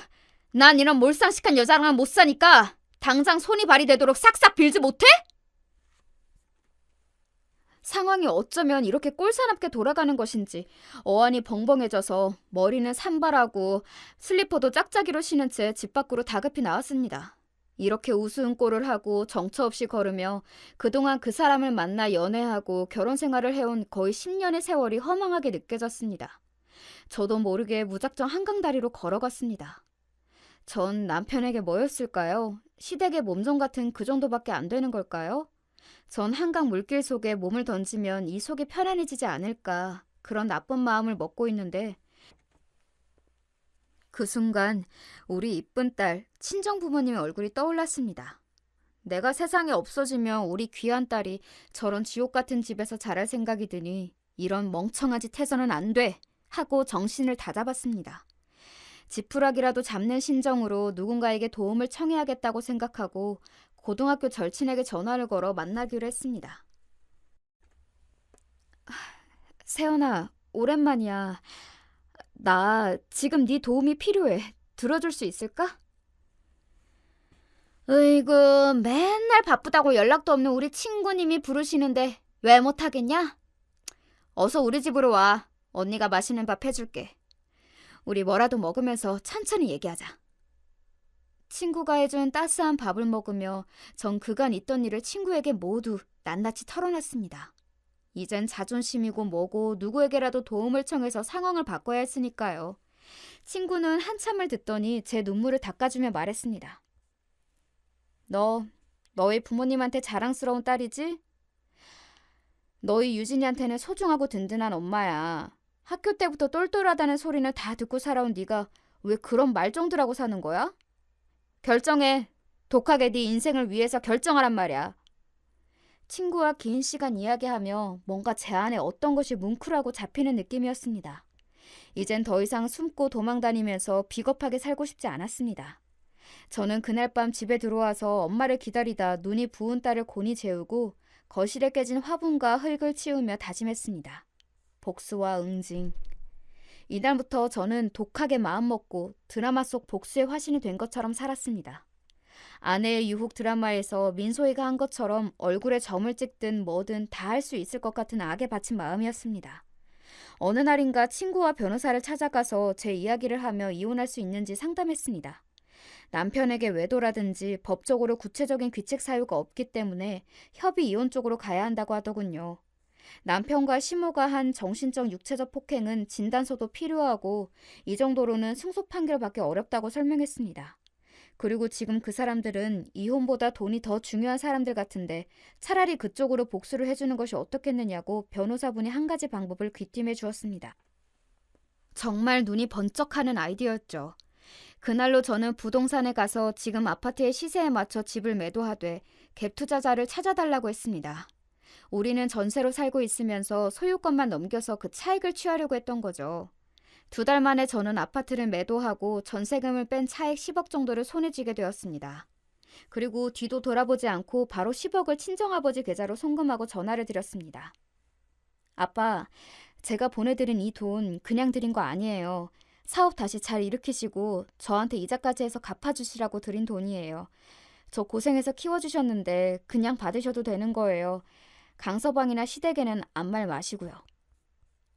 난 이런 몰상식한 여자랑은 못 사니까 당장 손이 발이 되도록 싹싹 빌지 못해? 상황이 어쩌면 이렇게 꼴사납게 돌아가는 것인지 어안이 벙벙해져서 머리는 산발하고 슬리퍼도 짝짝이로 신은 채 집 밖으로 다급히 나왔습니다. 이렇게 우스운 꼴을 하고 정처 없이 걸으며 그동안 그 사람을 만나 연애하고 결혼 생활을 해온 거의 10년의 세월이 허망하게 느껴졌습니다. 저도 모르게 무작정 한강다리로 걸어갔습니다. 전 남편에게 뭐였을까요? 시댁의 몸종 같은 그 정도밖에 안 되는 걸까요? 전 한강 물길 속에 몸을 던지면 이 속이 편안해지지 않을까 그런 나쁜 마음을 먹고 있는데 그 순간 우리 이쁜 딸 친정 부모님의 얼굴이 떠올랐습니다. 내가 세상에 없어지면 우리 귀한 딸이 저런 지옥 같은 집에서 자랄 생각이 드니 이런 멍청한 짓 해서는 안 돼 하고 정신을 다잡았습니다. 지푸라기라도 잡는 심정으로 누군가에게 도움을 청해야겠다고 생각하고 고등학교 절친에게 전화를 걸어 만나기로 했습니다. 세연아, 오랜만이야. 나 지금 네 도움이 필요해. 들어줄 수 있을까? 으이구, 맨날 바쁘다고 연락도 없는 우리 친구님이 부르시는데 왜 못하겠냐? 어서 우리 집으로 와. 언니가 맛있는 밥 해줄게. 우리 뭐라도 먹으면서 천천히 얘기하자. 친구가 해준 따스한 밥을 먹으며 전 그간 있던 일을 친구에게 모두 낱낱이 털어놨습니다. 이젠 자존심이고 뭐고 누구에게라도 도움을 청해서 상황을 바꿔야 했으니까요. 친구는 한참을 듣더니 제 눈물을 닦아주며 말했습니다. 너희 부모님한테 자랑스러운 딸이지? 너희 유진이한테는 소중하고 든든한 엄마야. 학교 때부터 똘똘하다는 소리는 다 듣고 살아온 네가 왜 그런 말종들하고 사는 거야? 결정해. 독하게 네 인생을 위해서 결정하란 말이야. 친구와 긴 시간 이야기하며 뭔가 제 안에 어떤 것이 뭉클하고 잡히는 느낌이었습니다. 이젠 더 이상 숨고 도망다니면서 비겁하게 살고 싶지 않았습니다. 저는 그날 밤 집에 들어와서 엄마를 기다리다 눈이 부은 딸을 곤히 재우고 거실에 깨진 화분과 흙을 치우며 다짐했습니다. 복수와 응징. 이날부터 저는 독하게 마음먹고 드라마 속 복수의 화신이 된 것처럼 살았습니다. 아내의 유혹 드라마에서 민소희가 한 것처럼 얼굴에 점을 찍든 뭐든 다 할 수 있을 것 같은 악에 바친 마음이었습니다. 어느 날인가 친구와 변호사를 찾아가서 제 이야기를 하며 이혼할 수 있는지 상담했습니다. 남편에게 외도라든지 법적으로 구체적인 귀책 사유가 없기 때문에 협의 이혼 쪽으로 가야 한다고 하더군요. 남편과 시모가 한 정신적 육체적 폭행은 진단서도 필요하고 이 정도로는 승소 판결받기 어렵다고 설명했습니다. 그리고 지금 그 사람들은 이혼보다 돈이 더 중요한 사람들 같은데 차라리 그쪽으로 복수를 해주는 것이 어떻겠느냐고 변호사분이 한 가지 방법을 귀띔해 주었습니다. 정말 눈이 번쩍하는 아이디어였죠. 그날로 저는 부동산에 가서 지금 아파트의 시세에 맞춰 집을 매도하되 갭 투자자를 찾아달라고 했습니다. 우리는 전세로 살고 있으면서 소유권만 넘겨서 그 차익을 취하려고 했던 거죠. 2달 만에 저는 아파트를 매도하고 전세금을 뺀 차액 10억 정도를 손에 쥐게 되었습니다. 그리고 뒤도 돌아보지 않고 바로 10억을 친정아버지 계좌로 송금하고 전화를 드렸습니다. 아빠, 제가 보내드린 이 돈 그냥 드린 거 아니에요. 사업 다시 잘 일으키시고 저한테 이자까지 해서 갚아주시라고 드린 돈이에요. 저 고생해서 키워주셨는데 그냥 받으셔도 되는 거예요. 강서방이나 시댁에는 아무 말 마시고요.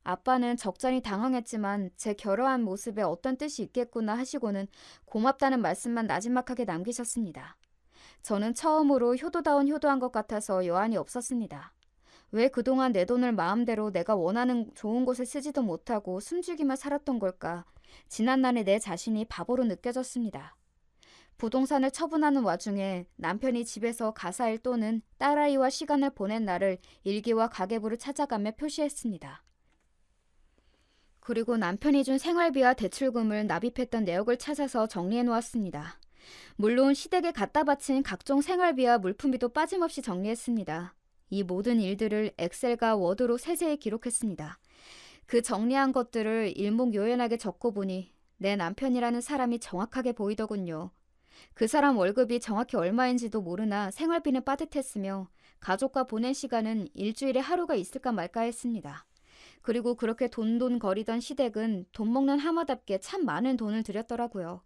아빠는 적잖이 당황했지만 제 결여한 모습에 어떤 뜻이 있겠구나 하시고는 고맙다는 말씀만 나지막하게 남기셨습니다. 저는 처음으로 효도다운 효도한 것 같아서 여한이 없었습니다. 왜 그동안 내 돈을 마음대로 내가 원하는 좋은 곳에 쓰지도 못하고 숨죽이며 살았던 걸까? 지난날의 내 자신이 바보로 느껴졌습니다. 부동산을 처분하는 와중에 남편이 집에서 가사일 또는 딸아이와 시간을 보낸 날을 일기와 가계부를 찾아가며 표시했습니다. 그리고 남편이 준 생활비와 대출금을 납입했던 내역을 찾아서 정리해 놓았습니다. 물론 시댁에 갖다 바친 각종 생활비와 물품비도 빠짐없이 정리했습니다. 이 모든 일들을 엑셀과 워드로 세세히 기록했습니다. 그 정리한 것들을 일목요연하게 적고보니 내 남편이라는 사람이 정확하게 보이더군요. 그 사람 월급이 정확히 얼마인지도 모르나 생활비는 빠듯했으며 가족과 보낸 시간은 일주일에 하루가 있을까 말까 했습니다. 그리고 그렇게 돈돈거리던 시댁은 돈 먹는 하마답게 참 많은 돈을 들였더라고요.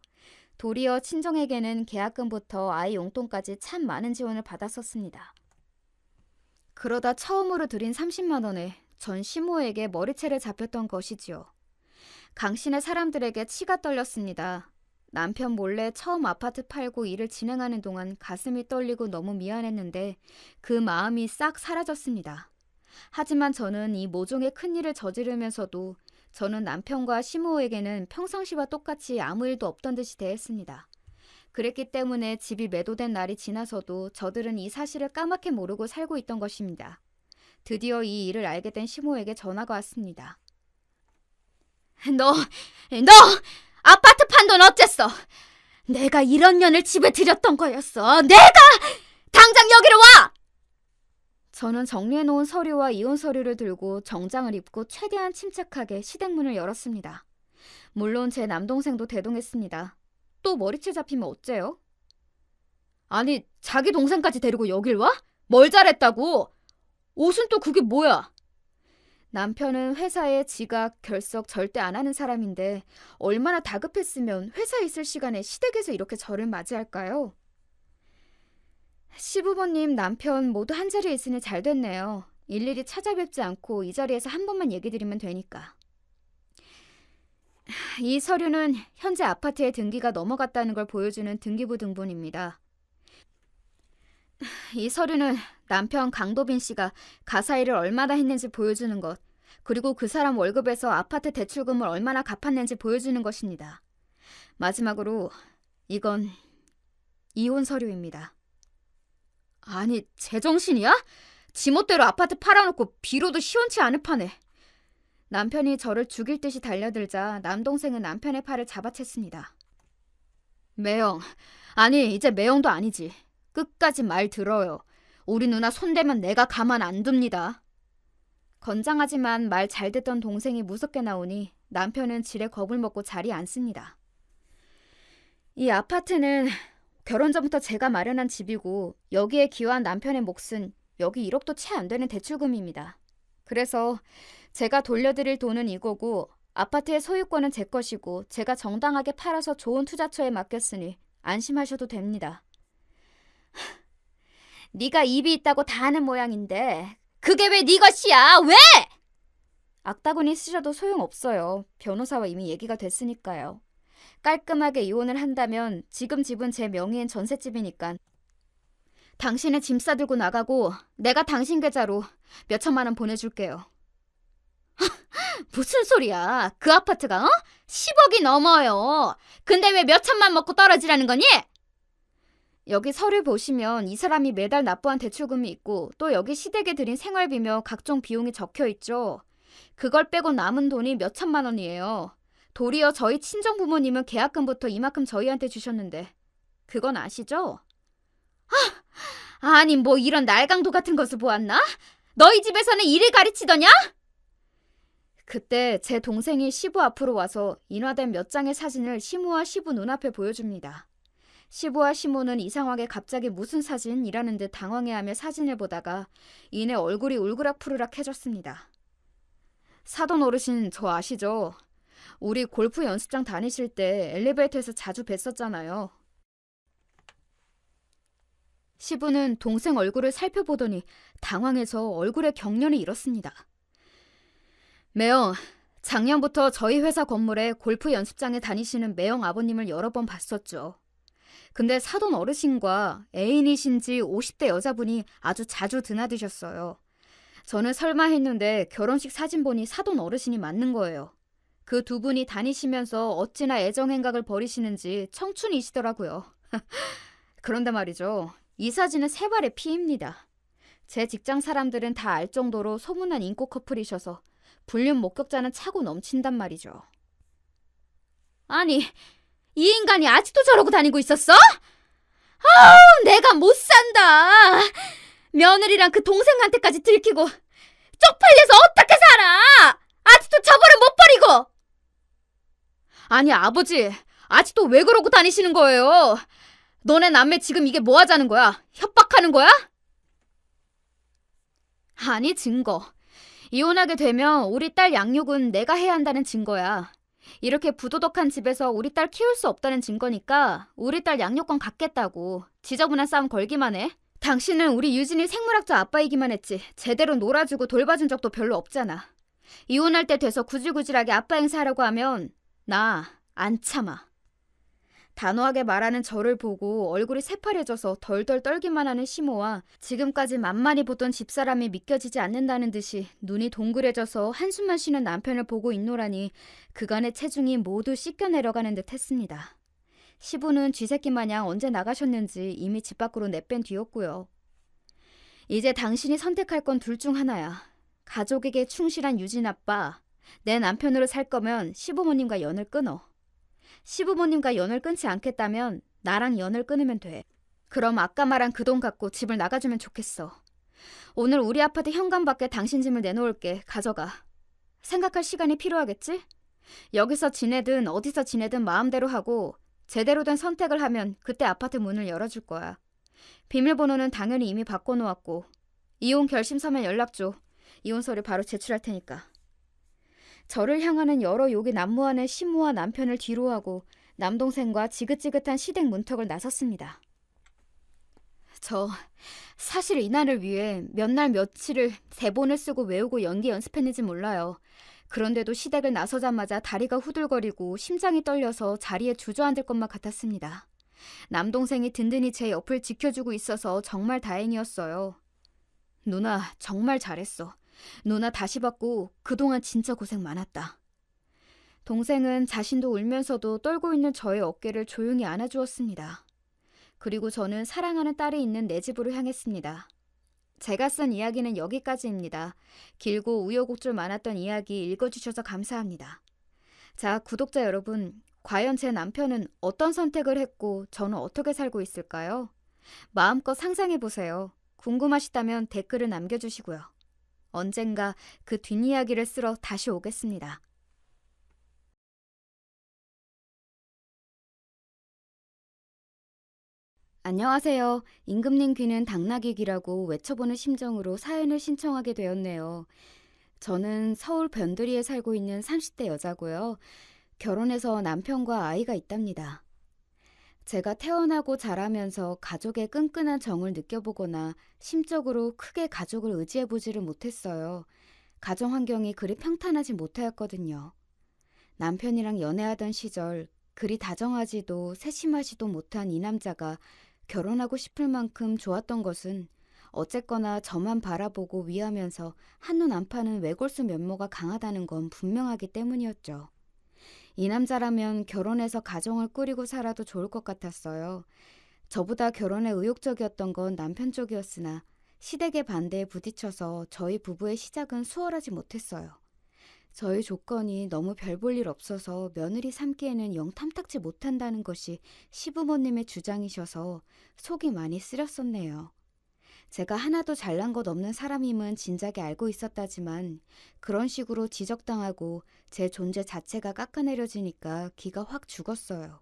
도리어 친정에게는 계약금부터 아이 용돈까지 참 많은 지원을 받았었습니다. 그러다 처음으로 드린 30만 원에 전 시모에게 머리채를 잡혔던 것이지요. 강신의 사람들에게 치가 떨렸습니다. 남편 몰래 처음 아파트 팔고 일을 진행하는 동안 가슴이 떨리고 너무 미안했는데 그 마음이 싹 사라졌습니다. 하지만 저는 이 모종의 큰일을 저지르면서도 저는 남편과 시모에게는 평상시와 똑같이 아무 일도 없던 듯이 대했습니다. 그랬기 때문에 집이 매도된 날이 지나서도 저들은 이 사실을 까맣게 모르고 살고 있던 것입니다. 드디어 이 일을 알게 된 시모에게 전화가 왔습니다. 너 아파트 판 돈 어쨌어? 내가 1억 년을 집에 들였던 거였어. 내가! 당장 여기로 와! 저는 정리해놓은 서류와 이혼 서류를 들고 정장을 입고 최대한 침착하게 시댁문을 열었습니다. 물론 제 남동생도 대동했습니다. 또 머리채 잡히면 어째요? 아니, 자기 동생까지 데리고 여길 와? 뭘 잘했다고? 옷은 또 그게 뭐야? 남편은 회사에 지각, 결석 절대 안 하는 사람인데 얼마나 다급했으면 회사에 있을 시간에 시댁에서 이렇게 저를 맞이할까요? 시부모님, 남편 모두 한자리에 있으니 잘 됐네요. 일일이 찾아뵙지 않고 이 자리에서 한 번만 얘기 드리면 되니까. 이 서류는 현재 아파트의 등기가 넘어갔다는 걸 보여주는 등기부 등본입니다. 이 서류는 남편 강도빈 씨가 가사일을 얼마나 했는지 보여주는 것, 그리고 그 사람 월급에서 아파트 대출금을 얼마나 갚았는지 보여주는 것입니다. 마지막으로 이건 이혼 서류입니다. 아니, 제정신이야? 지멋대로 아파트 팔아놓고 비로도 시원치 않을 판에. 남편이 저를 죽일 듯이 달려들자 남동생은 남편의 팔을 잡아챘습니다. 매영, 아니 이제 매영도 아니지. 끝까지 말 들어요. 우리 누나 손대면 내가 가만 안 둡니다. 건장하지만 말 잘 듣던 동생이 무섭게 나오니 남편은 지레 겁을 먹고 자리에 앉습니다. 이 아파트는 결혼 전부터 제가 마련한 집이고 여기에 기여한 남편의 몫은 여기 1억도 채 안 되는 대출금입니다. 그래서 제가 돌려드릴 돈은 이거고 아파트의 소유권은 제 것이고 제가 정당하게 팔아서 좋은 투자처에 맡겼으니 안심하셔도 됩니다. 네가 입이 있다고 다 아는 모양인데 그게 왜 네 것이야? 왜? 악다구니 쓰셔도 소용없어요. 변호사와 이미 얘기가 됐으니까요. 깔끔하게 이혼을 한다면 지금 집은 제 명의인 전셋집이니까 당신은 짐 싸들고 나가고 내가 당신 계좌로 몇 천만 원 보내줄게요. 무슨 소리야? 그 아파트가 10억이 넘어요. 근데 왜 몇 천만 먹고 떨어지라는 거니? 여기 서류 보시면 이 사람이 매달 납부한 대출금이 있고 또 여기 시댁에 드린 생활비며 각종 비용이 적혀 있죠. 그걸 빼고 남은 돈이 몇 천만 원이에요. 도리어 저희 친정부모님은 계약금부터 이만큼 저희한테 주셨는데 그건 아시죠? 아니 뭐 이런 날강도 같은 것을 보았나? 너희 집에서는 일을 가르치더냐? 그때 제 동생이 시부 앞으로 와서 인화된 몇 장의 사진을 시모와 시부 눈앞에 보여줍니다. 시부와 시모는 이상하게 갑자기 무슨 사진이라는 듯 당황해하며 사진을 보다가 이내 얼굴이 울그락푸르락해졌습니다. 사돈 어르신 저 아시죠? 우리 골프 연습장 다니실 때 엘리베이터에서 자주 뵀었잖아요. 시부는 동생 얼굴을 살펴보더니 당황해서 얼굴에 경련이 일었습니다. 매영, 작년부터 저희 회사 건물에 골프 연습장에 다니시는 매영 아버님을 여러 번 봤었죠. 근데 사돈 어르신과 애인이신지 50대 여자분이 아주 자주 드나드셨어요. 저는 설마 했는데 결혼식 사진 보니 사돈 어르신이 맞는 거예요. 그 두 분이 다니시면서 어찌나 애정행각을 벌이시는지 청춘이시더라고요. 그런데 말이죠. 이 사진은 세 발의 피입니다. 제 직장 사람들은 다 알 정도로 소문난 인기 커플이셔서 불륜 목격자는 차고 넘친단 말이죠. 아니, 이 인간이 아직도 저러고 다니고 있었어? 아우, 내가 못 산다. 며느리랑 그 동생한테까지 들키고 쪽팔려서 어떻게 살아? 아직도 저거를 못 버리고. 아니, 아버지, 아직도 왜 그러고 다니시는 거예요? 너네 남매 지금 이게 뭐 하자는 거야? 협박하는 거야? 아니, 증거. 이혼하게 되면 우리 딸 양육은 내가 해야 한다는 증거야. 이렇게 부도덕한 집에서 우리 딸 키울 수 없다는 증거니까 우리 딸 양육권 갖겠다고. 지저분한 싸움 걸기만 해. 당신은 우리 유진이 생물학자 아빠이기만 했지 제대로 놀아주고 돌봐준 적도 별로 없잖아. 이혼할 때 돼서 구질구질하게 아빠 행세하려고 하면 나 안 참아. 단호하게 말하는 저를 보고 얼굴이 새파래져서 덜덜 떨기만 하는 시모와 지금까지 만만히 보던 집사람이 믿겨지지 않는다는 듯이 눈이 동그래져서 한숨만 쉬는 남편을 보고 있노라니 그간의 체중이 모두 씻겨 내려가는 듯 했습니다. 시부는 쥐새끼 마냥 언제 나가셨는지 이미 집 밖으로 내뺀 뒤였고요. 이제 당신이 선택할 건 둘 중 하나야. 가족에게 충실한 유진 아빠, 내 남편으로 살 거면 시부모님과 연을 끊어. 시부모님과 연을 끊지 않겠다면 나랑 연을 끊으면 돼. 그럼 아까 말한 그 돈 갖고 집을 나가주면 좋겠어. 오늘 우리 아파트 현관 밖에 당신 짐을 내놓을게. 가져가. 생각할 시간이 필요하겠지? 여기서 지내든 어디서 지내든 마음대로 하고 제대로 된 선택을 하면 그때 아파트 문을 열어줄 거야. 비밀번호는 당연히 이미 바꿔놓았고 이혼 결심 서면 연락 줘. 이혼 서류 바로 제출할 테니까. 저를 향하는 여러 욕이 난무하는 시모와 남편을 뒤로하고 남동생과 지긋지긋한 시댁 문턱을 나섰습니다. 저 사실 이날을 위해 몇 날 며칠을 대본을 쓰고 외우고 연기 연습했는지 몰라요. 그런데도 시댁을 나서자마자 다리가 후들거리고 심장이 떨려서 자리에 주저앉을 것만 같았습니다. 남동생이 든든히 제 옆을 지켜주고 있어서 정말 다행이었어요. 누나 정말 잘했어. 누나 다시 받고 그동안 진짜 고생 많았다. 동생은 자신도 울면서도 떨고 있는 저의 어깨를 조용히 안아주었습니다. 그리고 저는 사랑하는 딸이 있는 내 집으로 향했습니다. 제가 쓴 이야기는 여기까지입니다. 길고 우여곡절 많았던 이야기 읽어주셔서 감사합니다. 자, 구독자 여러분, 과연 제 남편은 어떤 선택을 했고 저는 어떻게 살고 있을까요? 마음껏 상상해보세요. 궁금하시다면 댓글을 남겨주시고요. 언젠가 그 뒷이야기를 쓰러 다시 오겠습니다. 안녕하세요. 임금님 귀는 당나귀 귀라고 외쳐보는 심정으로 사연을 신청하게 되었네요. 저는 서울 변두리에 살고 있는 30대 여자고요. 결혼해서 남편과 아이가 있답니다. 제가 태어나고 자라면서 가족의 끈끈한 정을 느껴보거나 심적으로 크게 가족을 의지해보지를 못했어요. 가정 환경이 그리 평탄하지 못하였거든요. 남편이랑 연애하던 시절 그리 다정하지도 세심하지도 못한 이 남자가 결혼하고 싶을 만큼 좋았던 것은 어쨌거나 저만 바라보고 위하면서 한눈 안 파는 외골수 면모가 강하다는 건 분명하기 때문이었죠. 이 남자라면 결혼해서 가정을 꾸리고 살아도 좋을 것 같았어요. 저보다 결혼에 의욕적이었던 건 남편 쪽이었으나 시댁의 반대에 부딪혀서 저희 부부의 시작은 수월하지 못했어요. 저희 조건이 너무 별 볼 일 없어서 며느리 삼기에는 영 탐탁지 못한다는 것이 시부모님의 주장이셔서 속이 많이 쓰렸었네요. 제가 하나도 잘난 것 없는 사람임은 진작에 알고 있었다지만 그런 식으로 지적당하고 제 존재 자체가 깎아내려지니까 기가 확 죽었어요.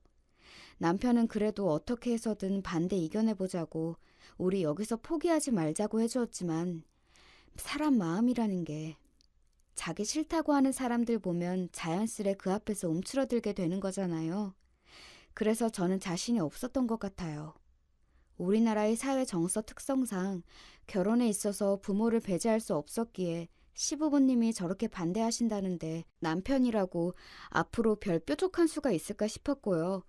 남편은 그래도 어떻게 해서든 반대 이겨내보자고 우리 여기서 포기하지 말자고 해주었지만 사람 마음이라는 게 자기 싫다고 하는 사람들 보면 자연스레 그 앞에서 움츠러들게 되는 거잖아요. 그래서 저는 자신이 없었던 것 같아요. 우리나라의 사회 정서 특성상 결혼에 있어서 부모를 배제할 수 없었기에 시부모님이 저렇게 반대하신다는데 남편이라고 앞으로 별 뾰족한 수가 있을까 싶었고요.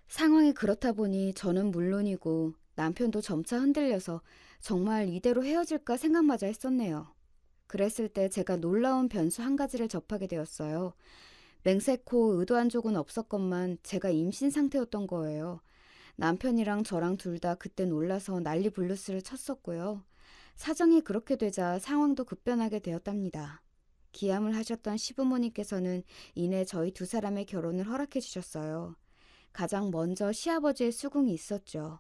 상황이 그렇다 보니 저는 물론이고 남편도 점차 흔들려서 정말 이대로 헤어질까 생각마저 했었네요. 그랬을 때 제가 놀라운 변수 한 가지를 접하게 되었어요. 맹세코 의도한 적은 없었건만 제가 임신 상태였던 거예요. 남편이랑 저랑 둘 다 그때 놀라서 난리 불루스를 쳤었고요. 사정이 그렇게 되자 상황도 급변하게 되었답니다. 기함을 하셨던 시부모님께서는 이내 저희 두 사람의 결혼을 허락해 주셨어요. 가장 먼저 시아버지의 수긍이 있었죠.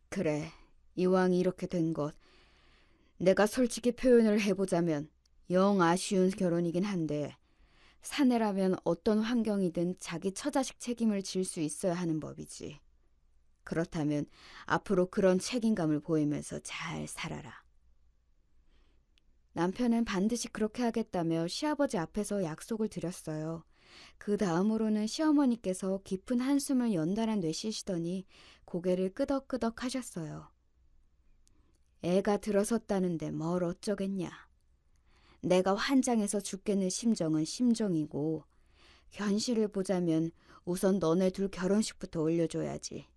그래, 이왕 이렇게 된 것, 내가 솔직히 표현을 해보자면 영 아쉬운 결혼이긴 한데 사내라면 어떤 환경이든 자기 처자식 책임을 질 수 있어야 하는 법이지. 그렇다면 앞으로 그런 책임감을 보이면서 잘 살아라. 남편은 반드시 그렇게 하겠다며 시아버지 앞에서 약속을 드렸어요. 그 다음으로는 시어머니께서 깊은 한숨을 연달아 내쉬시더니 고개를 끄덕끄덕 하셨어요. 애가 들어섰다는데 뭘 어쩌겠냐. 내가 환장해서 죽겠는 심정은 심정이고 현실을 보자면 우선 너네 둘 결혼식부터 올려줘야지.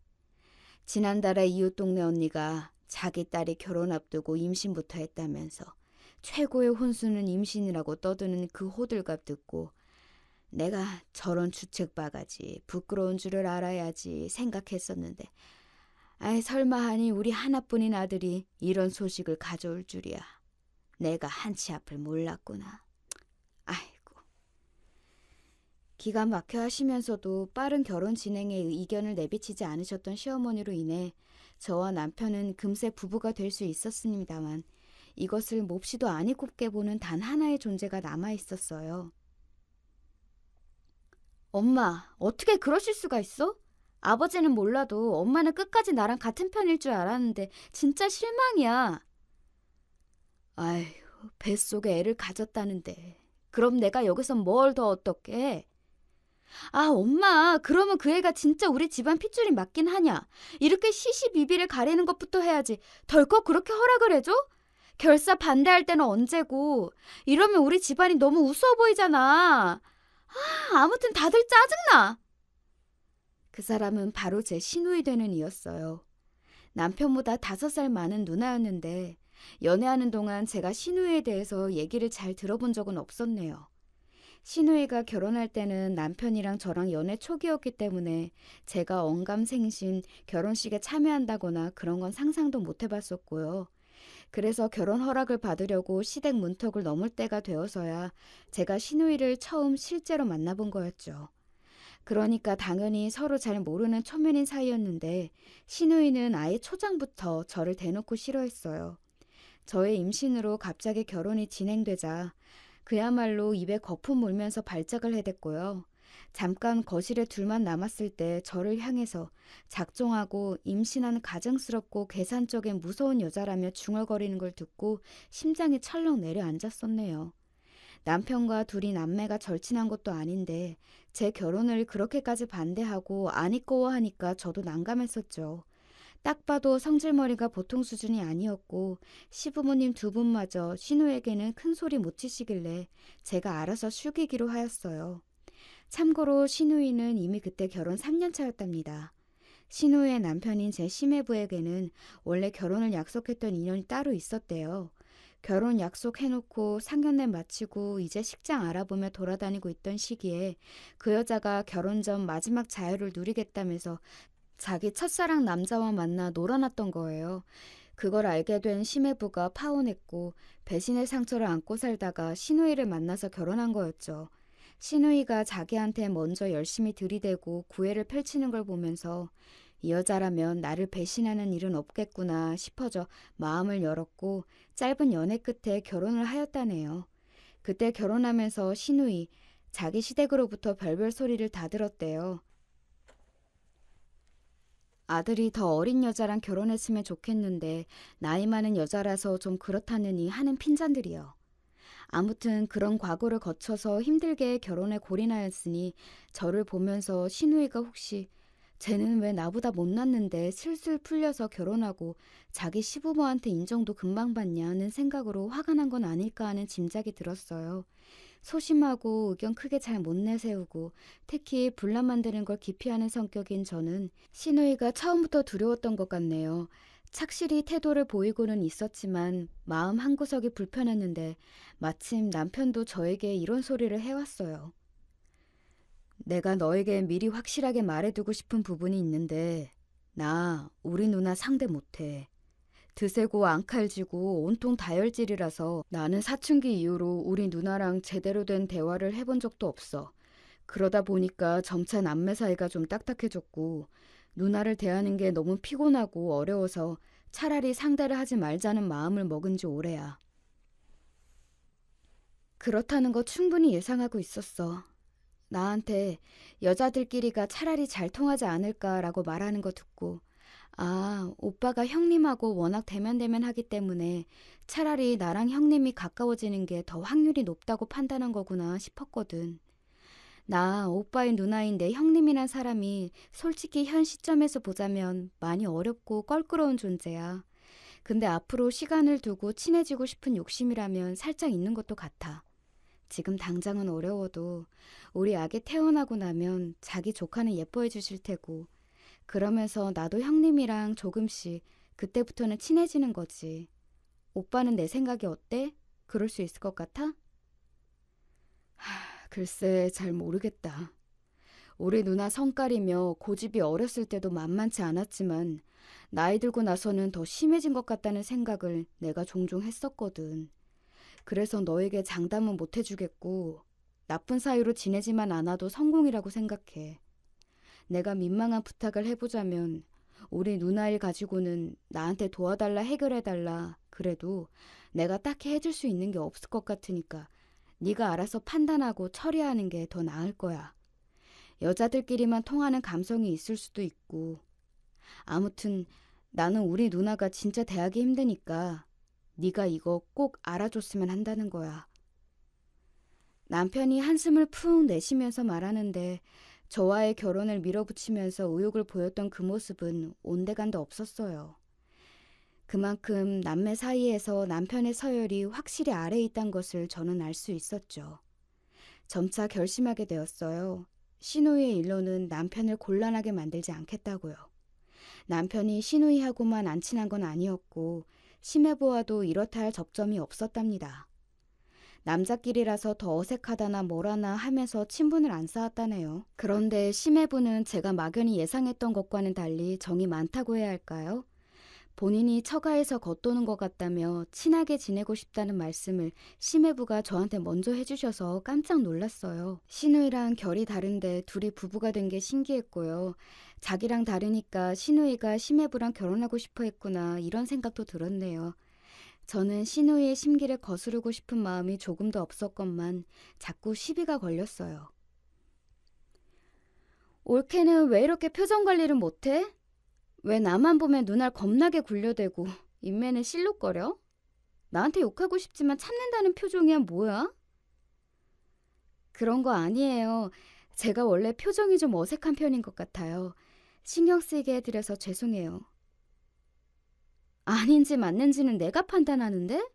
지난달에 이웃 동네 언니가 자기 딸이 결혼 앞두고 임신부터 했다면서 최고의 혼수는 임신이라고 떠드는 그 호들갑 듣고 내가 저런 주책바가지 부끄러운 줄을 알아야지 생각했었는데 아이 설마 하니 우리 하나뿐인 아들이 이런 소식을 가져올 줄이야. 내가 한치 앞을 몰랐구나. 아이고. 기가 막혀 하시면서도 빠른 결혼 진행에 이견을 내비치지 않으셨던 시어머니로 인해 저와 남편은 금세 부부가 될 수 있었습니다만 이것을 몹시도 아니 곱게 보는 단 하나의 존재가 남아 있었어요. 엄마, 어떻게 그러실 수가 있어? 아버지는 몰라도 엄마는 끝까지 나랑 같은 편일 줄 알았는데 진짜 실망이야. 아휴, 뱃속에 애를 가졌다는데 그럼 내가 여기서 뭘 더 어떻게? 아, 엄마, 그러면 그 애가 진짜 우리 집안 핏줄이 맞긴 하냐? 이렇게 시시비비를 가리는 것부터 해야지. 덜컥 그렇게 허락을 해줘? 결사 반대할 때는 언제고. 이러면 우리 집안이 너무 우스워 보이잖아. 아무튼 다들 짜증나. 그 사람은 바로 제 시누이 되는 이였어요. 남편보다 5살 많은 누나였는데 연애하는 동안 제가 시누이에 대해서 얘기를 잘 들어본 적은 없었네요. 시누이가 결혼할 때는 남편이랑 저랑 연애 초기였기 때문에 제가 언감생신 결혼식에 참여한다거나 그런 건 상상도 못 해봤었고요. 그래서 결혼 허락을 받으려고 시댁 문턱을 넘을 때가 되어서야 제가 시누이를 처음 실제로 만나본 거였죠. 그러니까 당연히 서로 잘 모르는 초면인 사이였는데 시누이는 아예 초장부터 저를 대놓고 싫어했어요. 저의 임신으로 갑자기 결혼이 진행되자 그야말로 입에 거품 물면서 발작을 해댔고요. 잠깐 거실에 둘만 남았을 때 저를 향해서 작정하고 임신한 가증스럽고 계산적인 무서운 여자라며 중얼거리는 걸 듣고 심장이 철렁 내려앉았었네요. 남편과 둘이 남매가 절친한 것도 아닌데 제 결혼을 그렇게까지 반대하고 안 이꺼워하니까 저도 난감했었죠. 딱 봐도 성질머리가 보통 수준이 아니었고 시부모님 두 분마저 신우에게는 큰 소리 못 치시길래 제가 알아서 숙이기로 하였어요. 참고로 신우이는 이미 그때 결혼 3년 차였답니다. 신우의 남편인 제 시매부에게는 원래 결혼을 약속했던 인연이 따로 있었대요. 결혼 약속해놓고 상견례 마치고 이제 식장 알아보며 돌아다니고 있던 시기에 그 여자가 결혼 전 마지막 자유를 누리겠다면서 자기 첫사랑 남자와 만나 놀아났던 거예요. 그걸 알게 된 시매부가 파혼했고 배신의 상처를 안고 살다가 신우이를 만나서 결혼한 거였죠. 신우이가 자기한테 먼저 열심히 들이대고 구애를 펼치는 걸 보면서 이 여자라면 나를 배신하는 일은 없겠구나 싶어져 마음을 열었고 짧은 연애 끝에 결혼을 하였다네요. 그때 결혼하면서 신우이 자기 시댁으로부터 별별 소리를 다 들었대요. 아들이 더 어린 여자랑 결혼했으면 좋겠는데 나이 많은 여자라서 좀 그렇다느니 하는 핀잔들이요. 아무튼 그런 과거를 거쳐서 힘들게 결혼에 골인하였으니 저를 보면서 신우이가 혹시 쟤는 왜 나보다 못났는데 슬슬 풀려서 결혼하고 자기 시부모한테 인정도 금방 받냐는 생각으로 화가 난 건 아닐까 하는 짐작이 들었어요. 소심하고 의견 크게 잘 못 내세우고 특히 분란 만드는 걸 기피하는 성격인 저는 신우이가 처음부터 두려웠던 것 같네요. 착실히 태도를 보이고는 있었지만 마음 한구석이 불편했는데 마침 남편도 저에게 이런 소리를 해왔어요. 내가 너에게 미리 확실하게 말해두고 싶은 부분이 있는데 나 우리 누나 상대 못해. 드세고 앙칼지고 온통 다혈질이라서 나는 사춘기 이후로 우리 누나랑 제대로 된 대화를 해본 적도 없어. 그러다 보니까 점차 남매 사이가 좀 딱딱해졌고 누나를 대하는 게 너무 피곤하고 어려워서 차라리 상대를 하지 말자는 마음을 먹은 지 오래야. 그렇다는 거 충분히 예상하고 있었어. 나한테 여자들끼리가 차라리 잘 통하지 않을까라고 말하는 거 듣고 아, 오빠가 형님하고 워낙 대면대면하기 때문에 차라리 나랑 형님이 가까워지는 게 더 확률이 높다고 판단한 거구나 싶었거든. 나 오빠의 누나인 내 형님이란 사람이 솔직히 현 시점에서 보자면 많이 어렵고 껄끄러운 존재야. 근데 앞으로 시간을 두고 친해지고 싶은 욕심이라면 살짝 있는 것도 같아. 지금 당장은 어려워도 우리 아기 태어나고 나면 자기 조카는 예뻐해 주실 테고 그러면서 나도 형님이랑 조금씩 그때부터는 친해지는 거지. 오빠는 내 생각이 어때? 그럴 수 있을 것 같아? 글쎄 잘 모르겠다. 우리 누나 성깔이며 고집이 어렸을 때도 만만치 않았지만 나이 들고 나서는 더 심해진 것 같다는 생각을 내가 종종 했었거든. 그래서 너에게 장담은 못 해주겠고 나쁜 사이로 지내지만 않아도 성공이라고 생각해. 내가 민망한 부탁을 해보자면 우리 누나 일 가지고는 나한테 도와달라 해결해달라 그래도 내가 딱히 해줄 수 있는 게 없을 것 같으니까 네가 알아서 판단하고 처리하는 게 더 나을 거야. 여자들끼리만 통하는 감성이 있을 수도 있고 아무튼 나는 우리 누나가 진짜 대하기 힘드니까 네가 이거 꼭 알아줬으면 한다는 거야. 남편이 한숨을 푹 내쉬면서 말하는데 저와의 결혼을 밀어붙이면서 의욕을 보였던 그 모습은 온데간데 없었어요. 그만큼 남매 사이에서 남편의 서열이 확실히 아래에 있다는 것을 저는 알 수 있었죠. 점차 결심하게 되었어요. 시누이의 일로는 남편을 곤란하게 만들지 않겠다고요. 남편이 시누이하고만 안 친한 건 아니었고 심해부와도 이렇다 할 접점이 없었답니다. 남자끼리라서 더 어색하다나 뭐라나 하면서 친분을 안 쌓았다네요. 그런데 심해부는 제가 막연히 예상했던 것과는 달리 정이 많다고 해야 할까요? 본인이 처가에서 겉도는 것 같다며 친하게 지내고 싶다는 말씀을 심해부가 저한테 먼저 해주셔서 깜짝 놀랐어요. 시누이랑 결이 다른데 둘이 부부가 된 게 신기했고요. 자기랑 다르니까 시누이가 심해부랑 결혼하고 싶어 했구나 이런 생각도 들었네요. 저는 시누이의 심기를 거스르고 싶은 마음이 조금도 없었건만 자꾸 시비가 걸렸어요. 올케는 왜 이렇게 표정 관리를 못해? 왜 나만 보면 눈알 겁나게 굴려대고 인매는 실룩거려? 나한테 욕하고 싶지만 참는다는 표정이야 뭐야? 그런 거 아니에요. 제가 원래 표정이 좀 어색한 편인 것 같아요. 신경 쓰이게 해드려서 죄송해요. 아닌지 맞는지는 내가 판단하는데?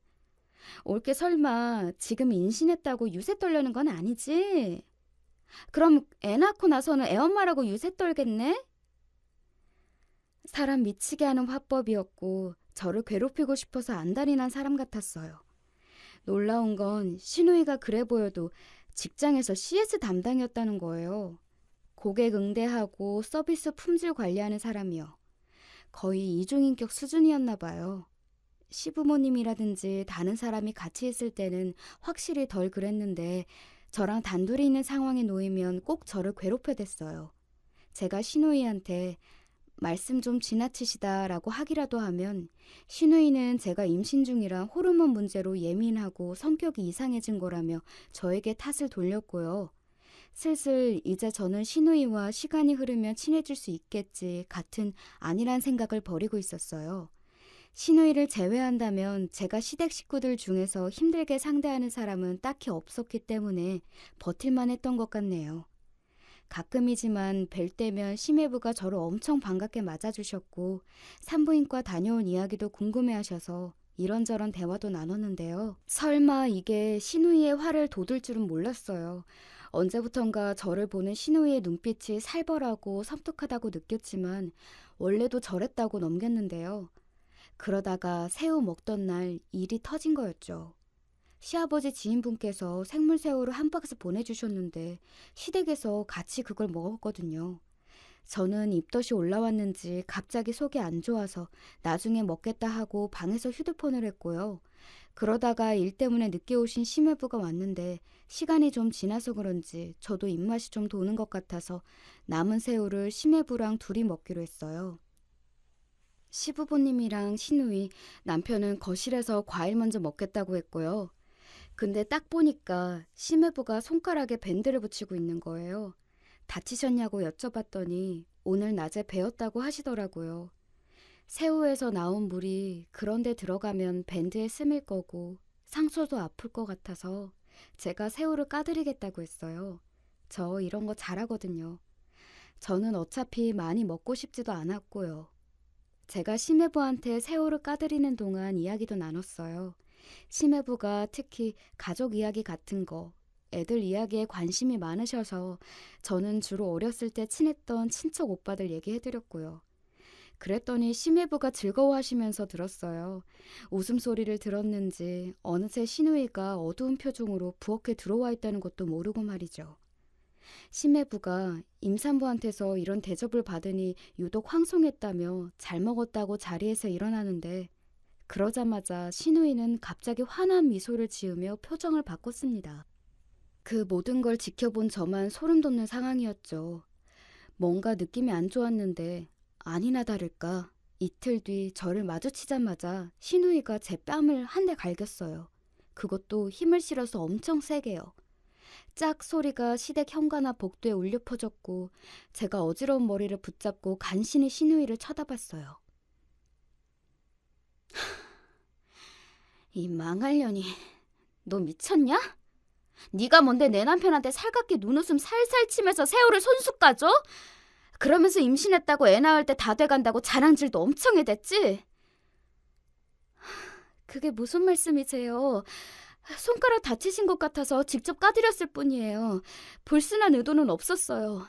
올게 설마 지금 임신했다고 유세 떨려는 건 아니지? 그럼 애 낳고 나서는 애엄마라고 유세 떨겠네? 사람 미치게 하는 화법이었고 저를 괴롭히고 싶어서 안달이 난 사람 같았어요. 놀라운 건 시누이가 그래 보여도 직장에서 CS 담당이었다는 거예요. 고객 응대하고 서비스 품질 관리하는 사람이요. 거의 이중인격 수준이었나 봐요. 시부모님이라든지 다른 사람이 같이 있을 때는 확실히 덜 그랬는데 저랑 단둘이 있는 상황에 놓이면 꼭 저를 괴롭혀댔어요. 제가 시누이한테 말씀 좀 지나치시다라고 하기라도 하면 시누이는 제가 임신 중이라 호르몬 문제로 예민하고 성격이 이상해진 거라며 저에게 탓을 돌렸고요. 슬슬 이제 저는 신우이와 시간이 흐르면 친해질 수 있겠지 같은 아니란 생각을 버리고 있었어요. 신우이를 제외한다면 제가 시댁 식구들 중에서 힘들게 상대하는 사람은 딱히 없었기 때문에 버틸만 했던 것 같네요. 가끔이지만 뵐 때면 심해부가 저를 엄청 반갑게 맞아주셨고 산부인과 다녀온 이야기도 궁금해하셔서 이런저런 대화도 나눴는데요. 설마 이게 신우이의 화를 돋을 줄은 몰랐어요. 언제부턴가 저를 보는 신우이의 눈빛이 살벌하고 섬뜩하다고 느꼈지만 원래도 저랬다고 넘겼는데요. 그러다가 새우 먹던 날 일이 터진 거였죠. 시아버지 지인분께서 생물새우를 한 박스 보내주셨는데 시댁에서 같이 그걸 먹었거든요. 저는 입덧이 올라왔는지 갑자기 속이 안 좋아서 나중에 먹겠다 하고 방에서 휴대폰을 했고요. 그러다가 일 때문에 늦게 오신 심해부가 왔는데 시간이 좀 지나서 그런지 저도 입맛이 좀 도는 것 같아서 남은 새우를 심해부랑 둘이 먹기로 했어요. 시부모님이랑 시누이, 남편은 거실에서 과일 먼저 먹겠다고 했고요. 근데 딱 보니까 심해부가 손가락에 밴드를 붙이고 있는 거예요. 다치셨냐고 여쭤봤더니 오늘 낮에 베었다고 하시더라고요. 새우에서 나온 물이 그런데 들어가면 밴드에 스밀 거고 상처도 아플 것 같아서 제가 새우를 까드리겠다고 했어요. 저 이런 거 잘하거든요. 저는 어차피 많이 먹고 싶지도 않았고요. 제가 심해부한테 새우를 까드리는 동안 이야기도 나눴어요. 심해부가 특히 가족 이야기 같은 거, 애들 이야기에 관심이 많으셔서 저는 주로 어렸을 때 친했던 친척 오빠들 얘기해드렸고요. 그랬더니 심해부가 즐거워하시면서 들었어요. 웃음소리를 들었는지 어느새 시누이가 어두운 표정으로 부엌에 들어와 있다는 것도 모르고 말이죠. 심해부가 임산부한테서 이런 대접을 받으니 유독 황송했다며 잘 먹었다고 자리에서 일어나는데 그러자마자 시누이는 갑자기 환한 미소를 지으며 표정을 바꿨습니다. 그 모든 걸 지켜본 저만 소름 돋는 상황이었죠. 뭔가 느낌이 안 좋았는데 아니나 다를까 이틀 뒤 저를 마주치자마자 시누이가 제 뺨을 한 대 갈겼어요. 그것도 힘을 실어서 엄청 세게요. 짝 소리가 시댁 현관앞 복도에 울려 퍼졌고 제가 어지러운 머리를 붙잡고 간신히 시누이를 쳐다봤어요. 이 망할년이, 너 미쳤냐? 네가 뭔데 내 남편한테 살갑게 눈웃음 살살 치면서 새우를 손수 까줘? 그러면서 임신했다고 애 낳을 때 다 돼간다고 자랑질도 엄청 해댔지? 그게 무슨 말씀이세요? 손가락 다치신 것 같아서 직접 까드렸을 뿐이에요. 불순한 의도는 없었어요.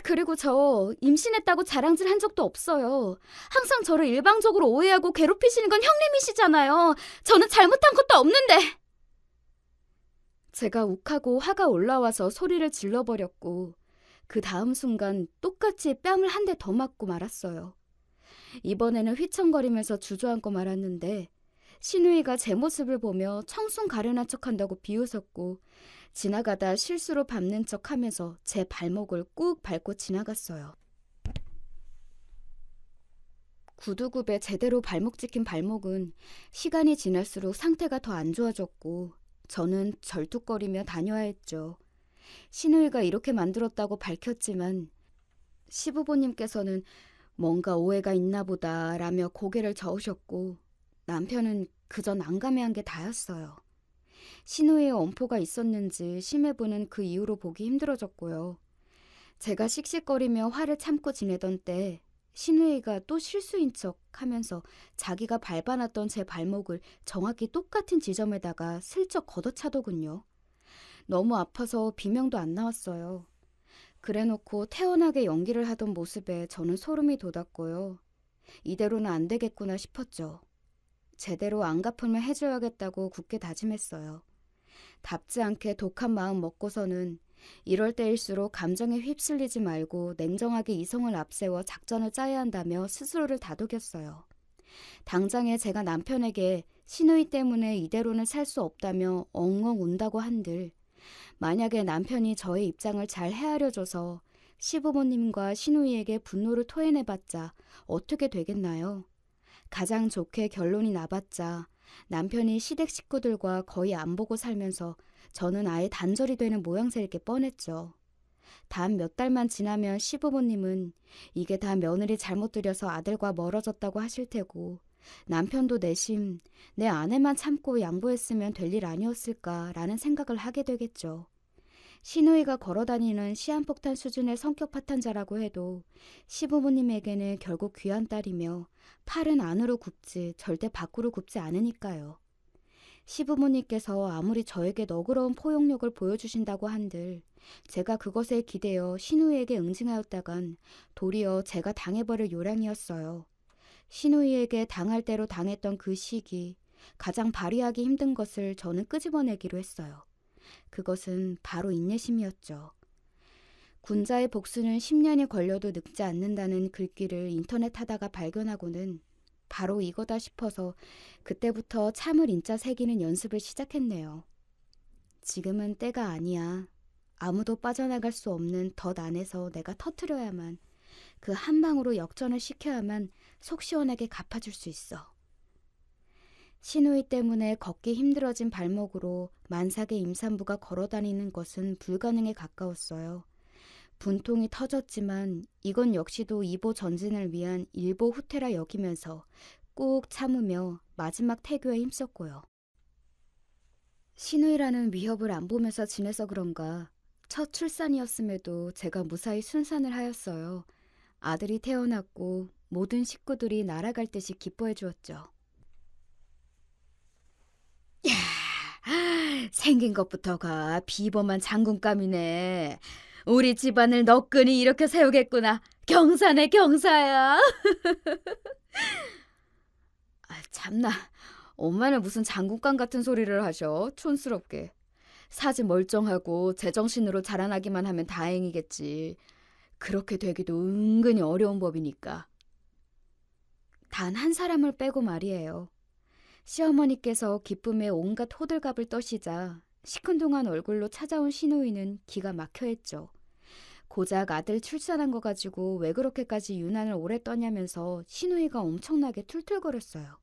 그리고 저 임신했다고 자랑질 한 적도 없어요. 항상 저를 일방적으로 오해하고 괴롭히시는 건 형님이시잖아요. 저는 잘못한 것도 없는데. 제가 욱하고 화가 올라와서 소리를 질러버렸고 그 다음 순간 똑같이 뺨을 한 대 더 맞고 말았어요. 이번에는 휘청거리면서 주저앉고 말았는데 시누이가 제 모습을 보며 청순 가련한 척한다고 비웃었고 지나가다 실수로 밟는 척하면서 제 발목을 꾹 밟고 지나갔어요. 구두굽에 제대로 발목 찍힌 발목은 시간이 지날수록 상태가 더 안 좋아졌고 저는 절뚝거리며 다녀야 했죠. 시누이가 이렇게 만들었다고 밝혔지만 시부모님께서는 뭔가 오해가 있나 보다 라며 고개를 저으셨고 남편은 그저 난감해한 게 다였어요. 시누이의 엄포가 있었는지 심해부는 그 이후로 보기 힘들어졌고요. 제가 씩씩거리며 화를 참고 지내던 때 시누이가 또 실수인 척 하면서 자기가 밟아놨던 제 발목을 정확히 똑같은 지점에다가 슬쩍 걷어차더군요. 너무 아파서 비명도 안 나왔어요. 그래놓고 태연하게 연기를 하던 모습에 저는 소름이 돋았고요. 이대로는 안 되겠구나 싶었죠. 제대로 안갚음을 해줘야겠다고 굳게 다짐했어요. 답지 않게 독한 마음 먹고서는 이럴 때일수록 감정에 휩쓸리지 말고 냉정하게 이성을 앞세워 작전을 짜야 한다며 스스로를 다독였어요. 당장에 제가 남편에게 시누이 때문에 이대로는 살 수 없다며 엉엉 운다고 한들 만약에 남편이 저의 입장을 잘 헤아려줘서 시부모님과 시누이에게 분노를 토해내봤자 어떻게 되겠나요? 가장 좋게 결론이 나봤자 남편이 시댁 식구들과 거의 안 보고 살면서 저는 아예 단절이 되는 모양새일 게 뻔했죠. 단 몇 달만 지나면 시부모님은 이게 다 며느리 잘못 들여서 아들과 멀어졌다고 하실 테고 남편도 내심 내 아내만 참고 양보했으면 될 일 아니었을까라는 생각을 하게 되겠죠. 시누이가 걸어다니는 시한폭탄 수준의 성격 파탄자라고 해도 시부모님에게는 결국 귀한 딸이며 팔은 안으로 굽지 절대 밖으로 굽지 않으니까요. 시부모님께서 아무리 저에게 너그러운 포용력을 보여주신다고 한들 제가 그것에 기대어 시누이에게 응징하였다간 도리어 제가 당해버릴 요량이었어요. 시누이에게 당할 대로 당했던 그 시기, 가장 발휘하기 힘든 것을 저는 끄집어내기로 했어요. 그것은 바로 인내심이었죠. 군자의 복수는 10년이 걸려도 늙지 않는다는 글귀를 인터넷 하다가 발견하고는 바로 이거다 싶어서 그때부터 참을 인자 새기는 연습을 시작했네요. 지금은 때가 아니야. 아무도 빠져나갈 수 없는 덫 안에서 내가 터트려야만, 그 한 방으로 역전을 시켜야만 속 시원하게 갚아줄 수 있어. 시누이 때문에 걷기 힘들어진 발목으로 만삭의 임산부가 걸어다니는 것은 불가능에 가까웠어요. 분통이 터졌지만 이건 역시도 이보 전진을 위한 일보 후퇴라 여기면서 꾹 참으며 마지막 태교에 힘썼고요. 시누이라는 위협을 안 보면서 지내서 그런가 첫 출산이었음에도 제가 무사히 순산을 하였어요. 아들이 태어났고 모든 식구들이 날아갈 듯이 기뻐해 주었죠. 야, 생긴 것부터가 비범한 장군감이네. 우리 집안을 너끈히 이렇게 세우겠구나. 경사네 경사야. 참나, 엄마는 무슨 장군감 같은 소리를 하셔. 촌스럽게. 사지 멀쩡하고 제정신으로 자라나기만 하면 다행이겠지. 그렇게 되기도 은근히 어려운 법이니까. 단 한 사람을 빼고 말이에요. 시어머니께서 기쁨에 온갖 호들갑을 떠시자 시큰둥한 얼굴로 찾아온 시누이는 기가 막혀했죠. 고작 아들 출산한 거 가지고 왜 그렇게까지 유난을 오래 떠냐면서 시누이가 엄청나게 툴툴거렸어요.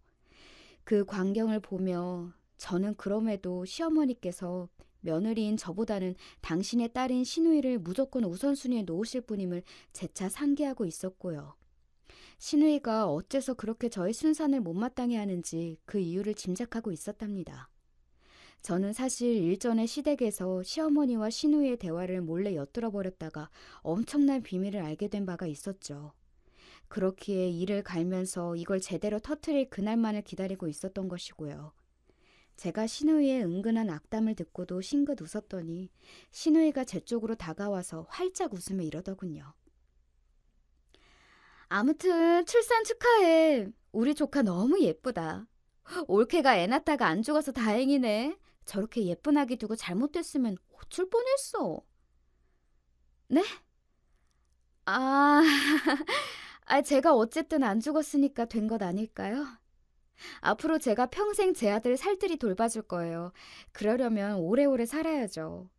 그 광경을 보며 저는 그럼에도 시어머니께서 며느리인 저보다는 당신의 딸인 시누이를 무조건 우선순위에 놓으실 분임을 재차 상기하고 있었고요. 시누이가 어째서 그렇게 저의 순산을 못마땅해 하는지 그 이유를 짐작하고 있었답니다. 저는 사실 일전에 시댁에서 시어머니와 시누이의 대화를 몰래 엿들어버렸다가 엄청난 비밀을 알게 된 바가 있었죠. 그렇기에 이를 갈면서 이걸 제대로 터뜨릴 그날만을 기다리고 있었던 것이고요. 제가 시누이의 은근한 악담을 듣고도 싱긋 웃었더니 시누이가 제 쪽으로 다가와서 활짝 웃으며 이러더군요. 아무튼 출산 축하해. 우리 조카 너무 예쁘다. 올케가 애 낳다가 안 죽어서 다행이네. 저렇게 예쁜 아기 두고 잘못됐으면 어쩔 뻔했어. 네? 아, 제가 어쨌든 안 죽었으니까 된 것 아닐까요? 앞으로 제가 평생 제 아들 살뜰히 돌봐줄 거예요. 그러려면 오래오래 살아야죠.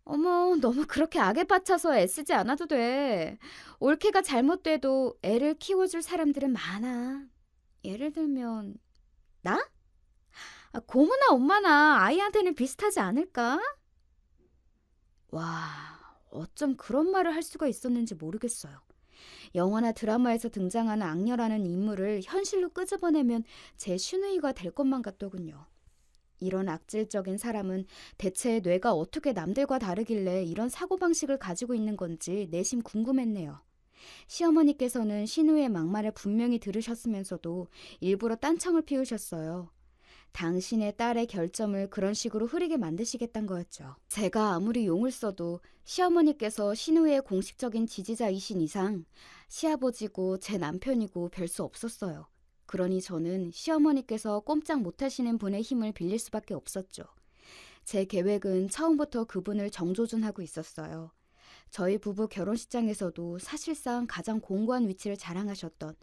어머, 너무 그렇게 악에 빠쳐서 애쓰지 않아도 돼. 올케가 잘못돼도 애를 키워줄 사람들은 많아. 예를 들면 나? 고모나 엄마나 아이한테는 비슷하지 않을까? 와, 어쩜 그런 말을 할 수가 있었는지 모르겠어요. 영화나 드라마에서 등장하는 악녀라는 인물을 현실로 끄집어내면 제 시누이가 될 것만 같더군요. 이런 악질적인 사람은 대체 뇌가 어떻게 남들과 다르길래 이런 사고방식을 가지고 있는 건지 내심 궁금했네요. 시어머니께서는 시누이의 막말을 분명히 들으셨으면서도 일부러 딴청을 피우셨어요. 당신의 딸의 결점을 그런 식으로 흐리게 만드시겠다는 거였죠. 제가 아무리 용을 써도 시어머니께서 시누이의 공식적인 지지자이신 이상 시아버지고 제 남편이고 별 수 없었어요. 그러니 저는 시어머니께서 꼼짝 못하시는 분의 힘을 빌릴 수밖에 없었죠. 제 계획은 처음부터 그분을 정조준하고 있었어요. 저희 부부 결혼식장에서도 사실상 가장 공고한 위치를 자랑하셨던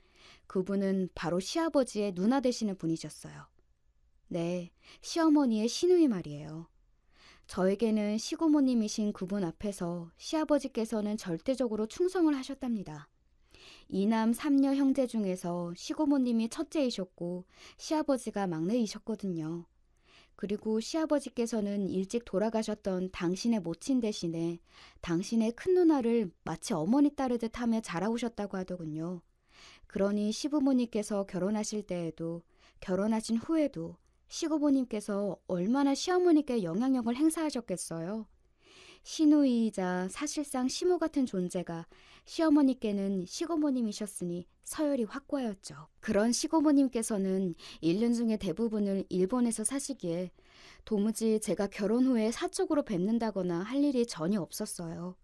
그분은 바로 시아버지의 누나 되시는 분이셨어요. 네, 시어머니의 시누이 말이에요. 저에게는 시고모님이신 그분 앞에서 시아버지께서는 절대적으로 충성을 하셨답니다. 이남 삼녀 형제 중에서 시고모님이 첫째이셨고 시아버지가 막내이셨거든요. 그리고 시아버지께서는 일찍 돌아가셨던 당신의 모친 대신에 당신의 큰 누나를 마치 어머니 따르듯 하며 자라오셨다고 하더군요. 그러니 시부모님께서 결혼하실 때에도 결혼하신 후에도 시고모님께서 얼마나 시어머니께 영향력을 행사하셨겠어요. 시누이이자 사실상 시모 같은 존재가 시어머니께는 시고모님이셨으니 서열이 확고하였죠. 그런 시고모님께서는 1년 중에 대부분을 일본에서 사시기에 도무지 제가 결혼 후에 사적으로 뵙는다거나 할 일이 전혀 없었어요.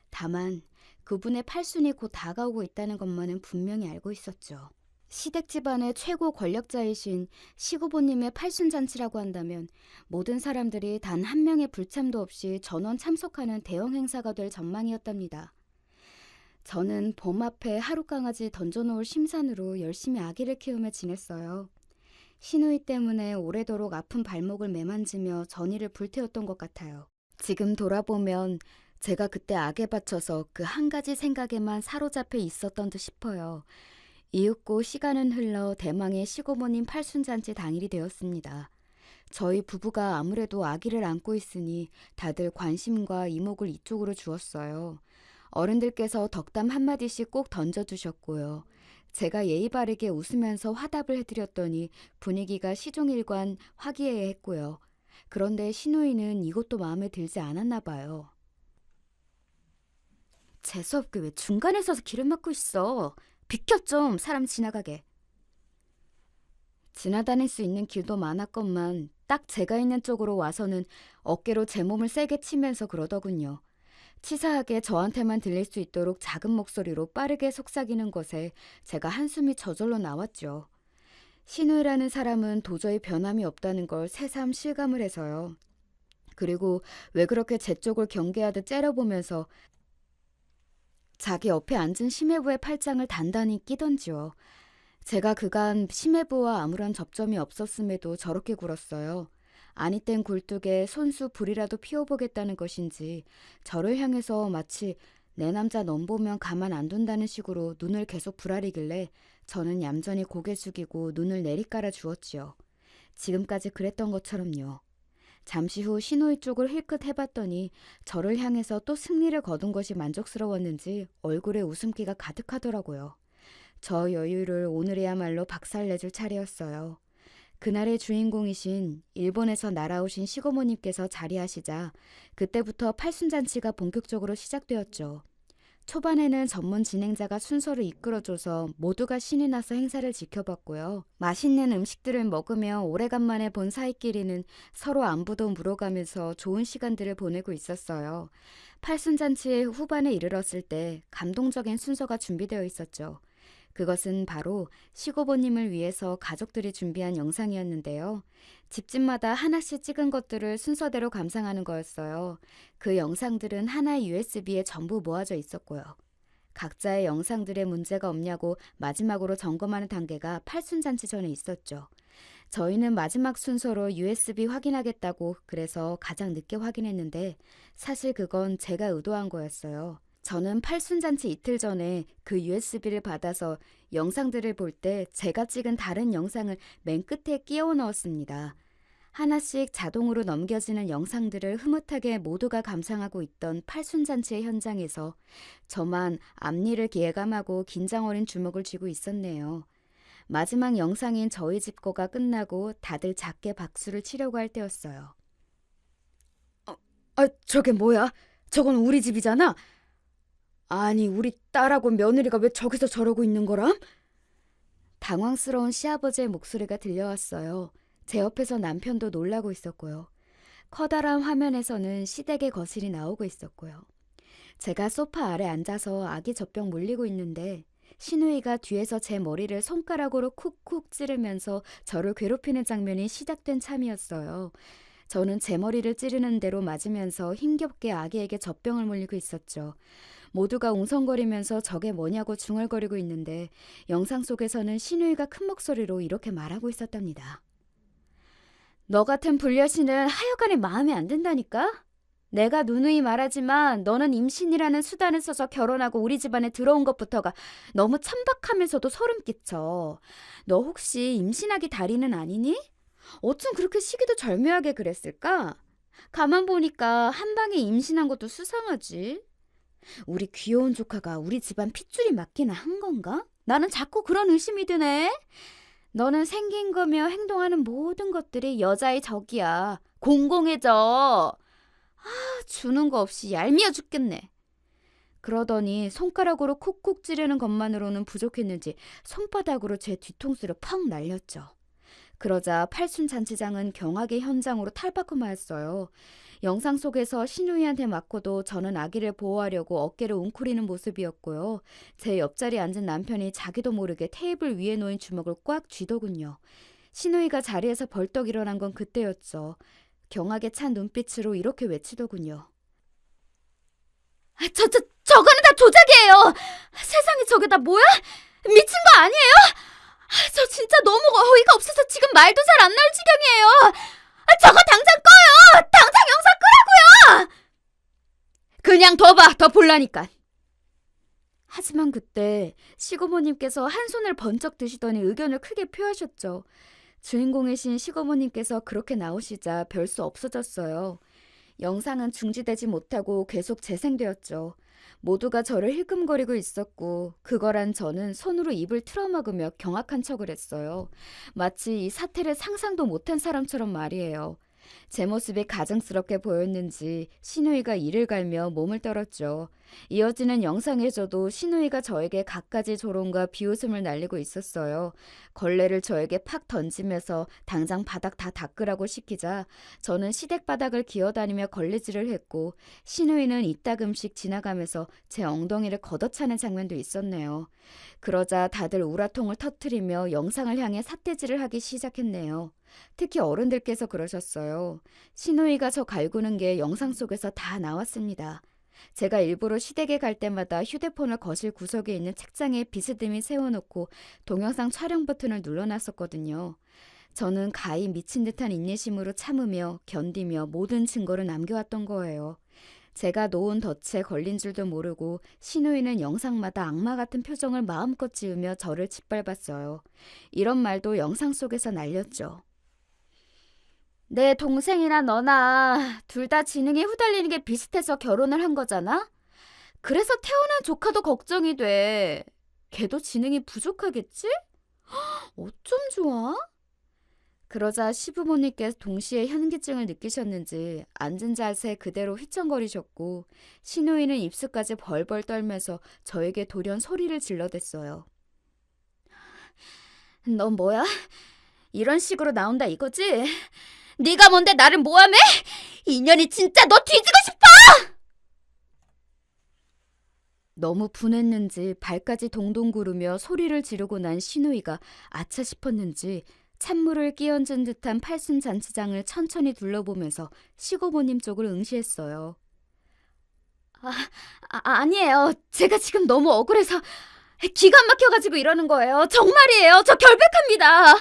다만 그분의 팔순이 곧 다가오고 있다는 것만은 분명히 알고 있었죠. 시댁 집안의 최고 권력자이신 시고모님의 팔순잔치라고 한다면 모든 사람들이 단 한 명의 불참도 없이 전원 참석하는 대형 행사가 될 전망이었답니다. 저는 봄 앞에 하룻강아지 던져놓을 심산으로 열심히 아기를 키우며 지냈어요. 시누이 때문에 오래도록 아픈 발목을 매만지며 전의를 불태웠던 것 같아요. 지금 돌아보면 제가 그때 악에 받쳐서 그 한 가지 생각에만 사로잡혀 있었던 듯 싶어요. 이윽고 시간은 흘러 대망의 시고모님 팔순잔치 당일이 되었습니다. 저희 부부가 아무래도 아기를 안고 있으니 다들 관심과 이목을 이쪽으로 주었어요. 어른들께서 덕담 한마디씩 꼭 던져주셨고요. 제가 예의 바르게 웃으면서 화답을 해드렸더니 분위기가 시종일관 화기애애했고요. 그런데 시누이는 이것도 마음에 들지 않았나 봐요. 재수없게 왜 중간에 서서 길을 막고 있어. 비켜 좀, 사람 지나가게. 지나다닐 수 있는 길도 많았건만 딱 제가 있는 쪽으로 와서는 어깨로 제 몸을 세게 치면서 그러더군요. 치사하게 저한테만 들릴 수 있도록 작은 목소리로 빠르게 속삭이는 것에 제가 한숨이 저절로 나왔죠. 신우이라는 사람은 도저히 변함이 없다는 걸 새삼 실감을 해서요. 그리고 왜 그렇게 제 쪽을 경계하듯 째려보면서 자기 옆에 앉은 심해부의 팔짱을 단단히 끼던지요. 제가 그간 심해부와 아무런 접점이 없었음에도 저렇게 굴었어요. 아니 땐 굴뚝에 손수 불이라도 피워보겠다는 것인지 저를 향해서 마치 내 남자 넌 보면 가만 안 둔다는 식으로 눈을 계속 부라리길래 저는 얌전히 고개 숙이고 눈을 내리깔아 주었지요. 지금까지 그랬던 것처럼요. 잠시 후 시누이 쪽을 힐끗 해봤더니 저를 향해서 또 승리를 거둔 것이 만족스러웠는지 얼굴에 웃음기가 가득하더라고요. 저 여유를 오늘이야말로 박살내줄 차례였어요. 그날의 주인공이신 일본에서 날아오신 시고모님께서 자리하시자 그때부터 팔순잔치가 본격적으로 시작되었죠. 초반에는 전문 진행자가 순서를 이끌어줘서 모두가 신이 나서 행사를 지켜봤고요. 맛있는 음식들을 먹으며 오래간만에 본 사이끼리는 서로 안부도 물어가면서 좋은 시간들을 보내고 있었어요. 팔순잔치의 후반에 이르렀을 때 감동적인 순서가 준비되어 있었죠. 그것은 바로 시고모님을 위해서 가족들이 준비한 영상이었는데요. 집집마다 하나씩 찍은 것들을 순서대로 감상하는 거였어요. 그 영상들은 하나의 USB에 전부 모아져 있었고요. 각자의 영상들에 문제가 없냐고 마지막으로 점검하는 단계가 팔순잔치 전에 있었죠. 저희는 마지막 순서로 USB 확인하겠다고 그래서 가장 늦게 확인했는데 사실 그건 제가 의도한 거였어요. 저는 팔순잔치 이틀 전에 그 USB를 받아서 영상들을 볼 때 제가 찍은 다른 영상을 맨 끝에 끼워 넣었습니다. 하나씩 자동으로 넘겨지는 영상들을 흐뭇하게 모두가 감상하고 있던 팔순잔치의 현장에서 저만 앞니를 예감하고 긴장 어린 주먹을 쥐고 있었네요. 마지막 영상인 저희 집 거가 끝나고 다들 작게 박수를 치려고 할 때였어요. 저게 뭐야? 저건 우리 집이잖아? 아니, 우리 딸하고 며느리가 왜 저기서 저러고 있는 거람? 당황스러운 시아버지의 목소리가 들려왔어요. 제 옆에서 남편도 놀라고 있었고요. 커다란 화면에서는 시댁의 거실이 나오고 있었고요. 제가 소파 아래 앉아서 아기 젖병 물리고 있는데 시누이가 뒤에서 제 머리를 손가락으로 쿡쿡 찌르면서 저를 괴롭히는 장면이 시작된 참이었어요. 저는 제 머리를 찌르는 대로 맞으면서 힘겹게 아기에게 젖병을 물리고 있었죠. 모두가 웅성거리면서 저게 뭐냐고 중얼거리고 있는데 영상 속에서는 시누이가 큰 목소리로 이렇게 말하고 있었답니다. 너 같은 불려신은 하여간에 마음에 안 든다니까? 내가 누누이 말하지만 너는 임신이라는 수단을 써서 결혼하고 우리 집안에 들어온 것부터가 너무 천박하면서도 소름 끼쳐. 너 혹시 임신하기 달인은 아니니? 어쩜 그렇게 시기도 절묘하게 그랬을까? 가만 보니까 한 방에 임신한 것도 수상하지. 우리 귀여운 조카가 우리 집안 핏줄이 맞기나 한 건가? 나는 자꾸 그런 의심이 드네. 너는 생긴 거며 행동하는 모든 것들이 여자의 적이야. 공공해져. 주는 거 없이 얄미워 죽겠네. 그러더니 손가락으로 콕콕 찌르는 것만으로는 부족했는지 손바닥으로 제 뒤통수를 펑 날렸죠. 그러자 팔순잔치장은 경악의 현장으로 탈바꿈하였어요. 영상 속에서 신우이한테 맞고도 저는 아기를 보호하려고 어깨를 웅크리는 모습이었고요. 제 옆자리에 앉은 남편이 자기도 모르게 테이블 위에 놓인 주먹을 꽉 쥐더군요. 신우이가 자리에서 벌떡 일어난 건 그때였죠. 경악에 찬 눈빛으로 이렇게 외치더군요. 저거는 다 조작이에요! 세상에 저게 다 뭐야? 미친 거 아니에요? 저 진짜 너무 어이가 없어서 지금 말도 잘 안 나올 지경이에요. 저거 당장 꺼요. 당장 영상 끄라고요. 그냥 둬봐. 더 볼라니까. 하지만 그때 시고모님께서 한 손을 번쩍 드시더니 의견을 크게 표하셨죠. 주인공이신 시고모님께서 그렇게 나오시자 별 수 없어졌어요. 영상은 중지되지 못하고 계속 재생되었죠. 모두가 저를 힐끔거리고 있었고 그걸 한 저는 손으로 입을 틀어막으며 경악한 척을 했어요. 마치 이 사태를 상상도 못한 사람처럼 말이에요. 제 모습이 가증스럽게 보였는지 신우이가 이를 갈며 몸을 떨었죠. 이어지는 영상에서도 신우이가 저에게 갖가지 조롱과 비웃음을 날리고 있었어요. 걸레를 저에게 팍 던지면서 당장 바닥 다 닦으라고 시키자 저는 시댁바닥을 기어다니며 걸레질을 했고 신우이는 이따금씩 지나가면서 제 엉덩이를 걷어차는 장면도 있었네요. 그러자 다들 우라통을 터뜨리며 영상을 향해 삿대질을 하기 시작했네요. 특히 어른들께서 그러셨어요. 신우이가 저 갈구는 게 영상 속에서 다 나왔습니다. 제가 일부러 시댁에 갈 때마다 휴대폰을 거실 구석에 있는 책장에 비스듬히 세워놓고 동영상 촬영 버튼을 눌러놨었거든요. 저는 가히 미친 듯한 인내심으로 참으며 견디며 모든 증거를 남겨왔던 거예요. 제가 놓은 덫에 걸린 줄도 모르고 신우이는 영상마다 악마 같은 표정을 마음껏 지으며 저를 짓밟았어요. 이런 말도 영상 속에서 날렸죠. 내 동생이나 너나 둘 다 지능에 후달리는 게 비슷해서 결혼을 한 거잖아? 그래서 태어난 조카도 걱정이 돼. 걔도 지능이 부족하겠지? 어쩜 좋아? 그러자 시부모님께서 동시에 현기증을 느끼셨는지 앉은 자세 그대로 휘청거리셨고 신우이는 입술까지 벌벌 떨면서 저에게 돌연 소리를 질러댔어요. 넌 뭐야? 이런 식으로 나온다 이거지? 네가 뭔데 나를 모함해? 인연이 진짜 너 뒤지고 싶어! 너무 분했는지 발까지 동동 구르며 소리를 지르고 난 신우이가 아차 싶었는지 찬물을 끼얹은 듯한 팔순잔치장을 천천히 둘러보면서 시고모님 쪽을 응시했어요. 아니에요. 제가 지금 너무 억울해서 기가 막혀가지고 이러는 거예요. 정말이에요. 저 결백합니다.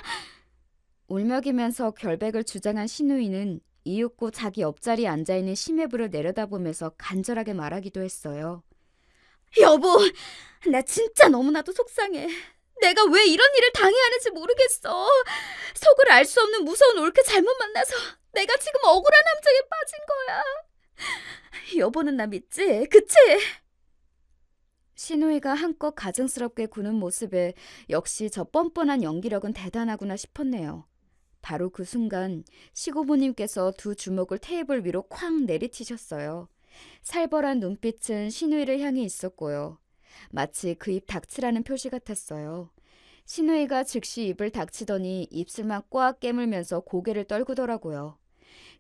울먹이면서 결백을 주장한 신우이는 이윽고 자기 옆자리에 앉아있는 심해부를 내려다보면서 간절하게 말하기도 했어요. 여보, 나 진짜 너무나도 속상해. 내가 왜 이런 일을 당해야 하는지 모르겠어. 속을 알 수 없는 무서운 올케 잘못 만나서 내가 지금 억울한 함정에 빠진 거야. 여보는 나 믿지? 그치? 신우이가 한껏 가증스럽게 구는 모습에 역시 저 뻔뻔한 연기력은 대단하구나 싶었네요. 바로 그 순간 시고모님께서 두 주먹을 테이블 위로 쾅 내리치셨어요. 살벌한 눈빛은 신우이를 향해 있었고요. 마치 그 입 닥치라는 표시 같았어요. 신우이가 즉시 입을 닥치더니 입술만 꽉 깨물면서 고개를 떨구더라고요.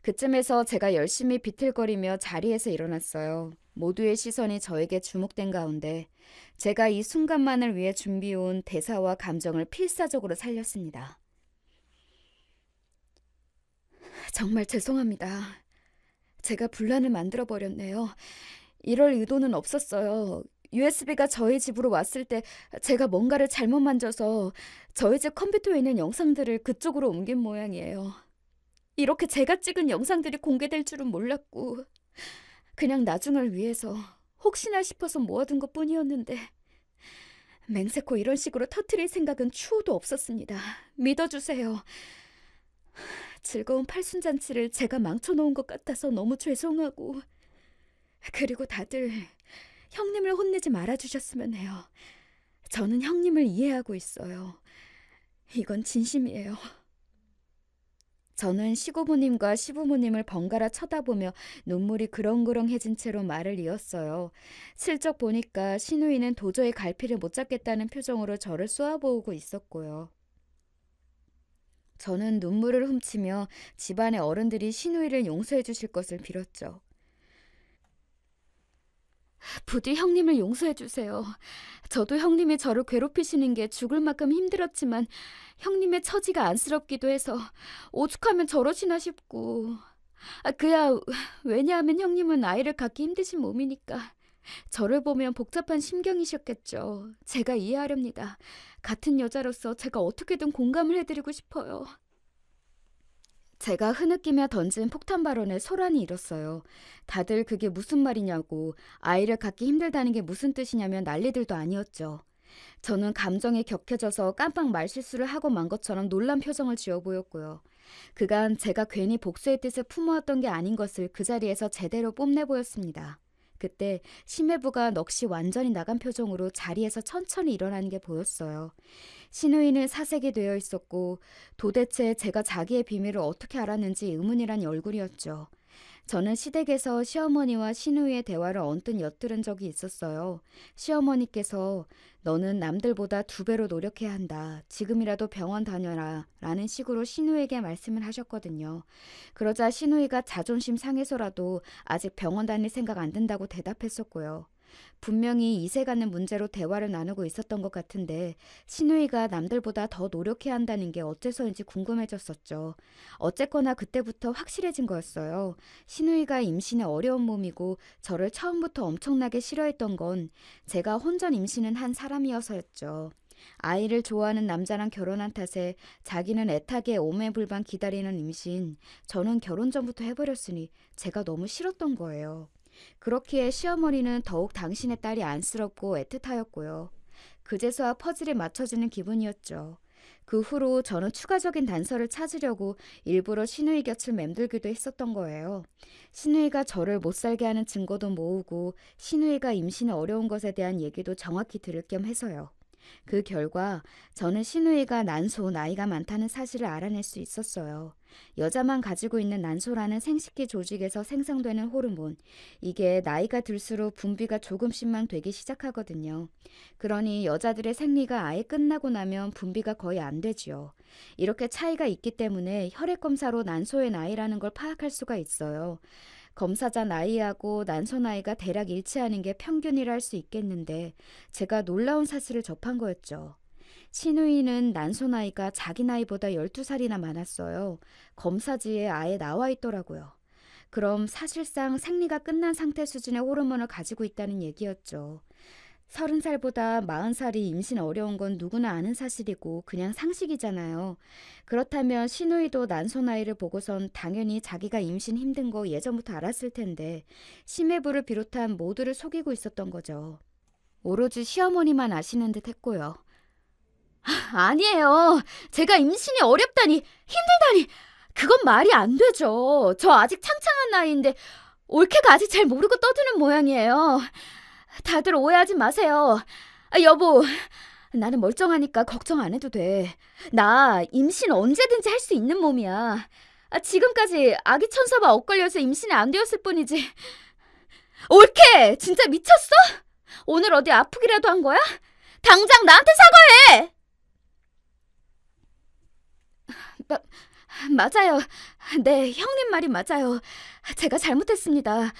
그쯤에서 제가 열심히 비틀거리며 자리에서 일어났어요. 모두의 시선이 저에게 주목된 가운데 제가 이 순간만을 위해 준비해온 대사와 감정을 필사적으로 살렸습니다. 정말 죄송합니다. 제가 분란을 만들어버렸네요. 이럴 의도는 없었어요. USB가 저희 집으로 왔을 때 제가 뭔가를 잘못 만져서 저희 집 컴퓨터에 있는 영상들을 그쪽으로 옮긴 모양이에요. 이렇게 제가 찍은 영상들이 공개될 줄은 몰랐고 그냥 나중을 위해서 혹시나 싶어서 모아둔 것뿐이었는데 맹세코 이런 식으로 터뜨릴 생각은 추호도 없었습니다. 믿어주세요. 즐거운 팔순잔치를 제가 망쳐놓은 것 같아서 너무 죄송하고, 그리고 다들 형님을 혼내지 말아주셨으면 해요. 저는 형님을 이해하고 있어요. 이건 진심이에요. 저는 시고모님과 시부모님을 번갈아 쳐다보며 눈물이 그렁그렁해진 채로 말을 이었어요. 슬쩍 보니까 시누이는 도저히 갈피를 못 잡겠다는 표정으로 저를 쏘아보고 있었고요. 저는 눈물을 훔치며 집안의 어른들이 시누이를 용서해 주실 것을 빌었죠. 부디 형님을 용서해 주세요. 저도 형님이 저를 괴롭히시는 게 죽을 만큼 힘들었지만 형님의 처지가 안쓰럽기도 해서 오죽하면 저러시나 싶고, 그야 왜냐하면 형님은 아이를 갖기 힘드신 몸이니까. 저를 보면 복잡한 심경이셨겠죠. 제가 이해하렵니다. 같은 여자로서 제가 어떻게든 공감을 해드리고 싶어요. 제가 흐느끼며 던진 폭탄 발언에 소란이 일었어요. 다들 그게 무슨 말이냐고, 아이를 갖기 힘들다는 게 무슨 뜻이냐면 난리들도 아니었죠. 저는 감정에 격해져서 깜빡 말실수를 하고 만 것처럼 놀란 표정을 지어 보였고요. 그간 제가 괜히 복수의 뜻을 품어왔던 게 아닌 것을 그 자리에서 제대로 뽐내 보였습니다. 그때 심해부가 넋이 완전히 나간 표정으로 자리에서 천천히 일어나는 게 보였어요. 시누이는 사색이 되어 있었고 도대체 제가 자기의 비밀을 어떻게 알았는지 의문이란 얼굴이었죠. 저는 시댁에서 시어머니와 시누이의 대화를 언뜻 엿들은 적이 있었어요. 시어머니께서 너는 남들보다 2배로 노력해야 한다. 지금이라도 병원 다녀라. 라는 식으로 시누이에게 말씀을 하셨거든요. 그러자 시누이가 자존심 상해서라도 아직 병원 다닐 생각 안 든다고 대답했었고요. 분명히 이세가는 문제로 대화를 나누고 있었던 것 같은데 시누이가 남들보다 더 노력해야 한다는 게 어째서인지 궁금해졌었죠. 어쨌거나 그때부터 확실해진 거였어요. 시누이가 임신에 어려운 몸이고 저를 처음부터 엄청나게 싫어했던 건 제가 혼전 임신은 한 사람이어서였죠. 아이를 좋아하는 남자랑 결혼한 탓에 자기는 애타게 오매불만 기다리는 임신, 저는 결혼 전부터 해버렸으니 제가 너무 싫었던 거예요. 그렇기에 시어머니는 더욱 당신의 딸이 안쓰럽고 애틋하였고요. 그제서야 퍼즐이 맞춰지는 기분이었죠. 그 후로 저는 추가적인 단서를 찾으려고 일부러 시누이 곁을 맴돌기도 했었던 거예요. 시누이가 저를 못살게 하는 증거도 모으고 시누이가 임신에 어려운 것에 대한 얘기도 정확히 들을 겸 해서요. 그 결과 저는 시누이가 난소, 나이가 많다는 사실을 알아낼 수 있었어요. 여자만 가지고 있는 난소라는 생식기 조직에서 생성되는 호르몬, 이게 나이가 들수록 분비가 조금씩만 되기 시작하거든요. 그러니 여자들의 생리가 아예 끝나고 나면 분비가 거의 안 되지요. 이렇게 차이가 있기 때문에 혈액 검사로 난소의 나이라는 걸 파악할 수가 있어요. 검사자 나이하고 난소 나이가 대략 일치하는 게 평균이라 할 수 있겠는데 제가 놀라운 사실을 접한 거였죠. 시누이는 난소 나이가 자기 나이보다 12살이나 많았어요. 검사지에 아예 나와 있더라고요. 그럼 사실상 생리가 끝난 상태 수준의 호르몬을 가지고 있다는 얘기였죠. 30살보다 40살이 임신 어려운 건 누구나 아는 사실이고 그냥 상식이잖아요. 그렇다면 시누이도 난소 나이를 보고선 당연히 자기가 임신 힘든 거 예전부터 알았을 텐데 심해부를 비롯한 모두를 속이고 있었던 거죠. 오로지 시어머니만 아시는 듯 했고요. 아니에요. 제가 임신이 어렵다니, 힘들다니, 그건 말이 안 되죠. 저 아직 창창한 나이인데 올케가 아직 잘 모르고 떠드는 모양이에요. 다들 오해하지 마세요. 여보, 나는 멀쩡하니까 걱정 안 해도 돼. 나 임신 언제든지 할 수 있는 몸이야. 지금까지 아기 천사가 엇걸려서 임신이 안 되었을 뿐이지. 올케, 진짜 미쳤어? 오늘 어디 아프기라도 한 거야? 당장 나한테 사과해! 맞아요. 네, 형님 말이 맞아요. 제가 잘못했습니다.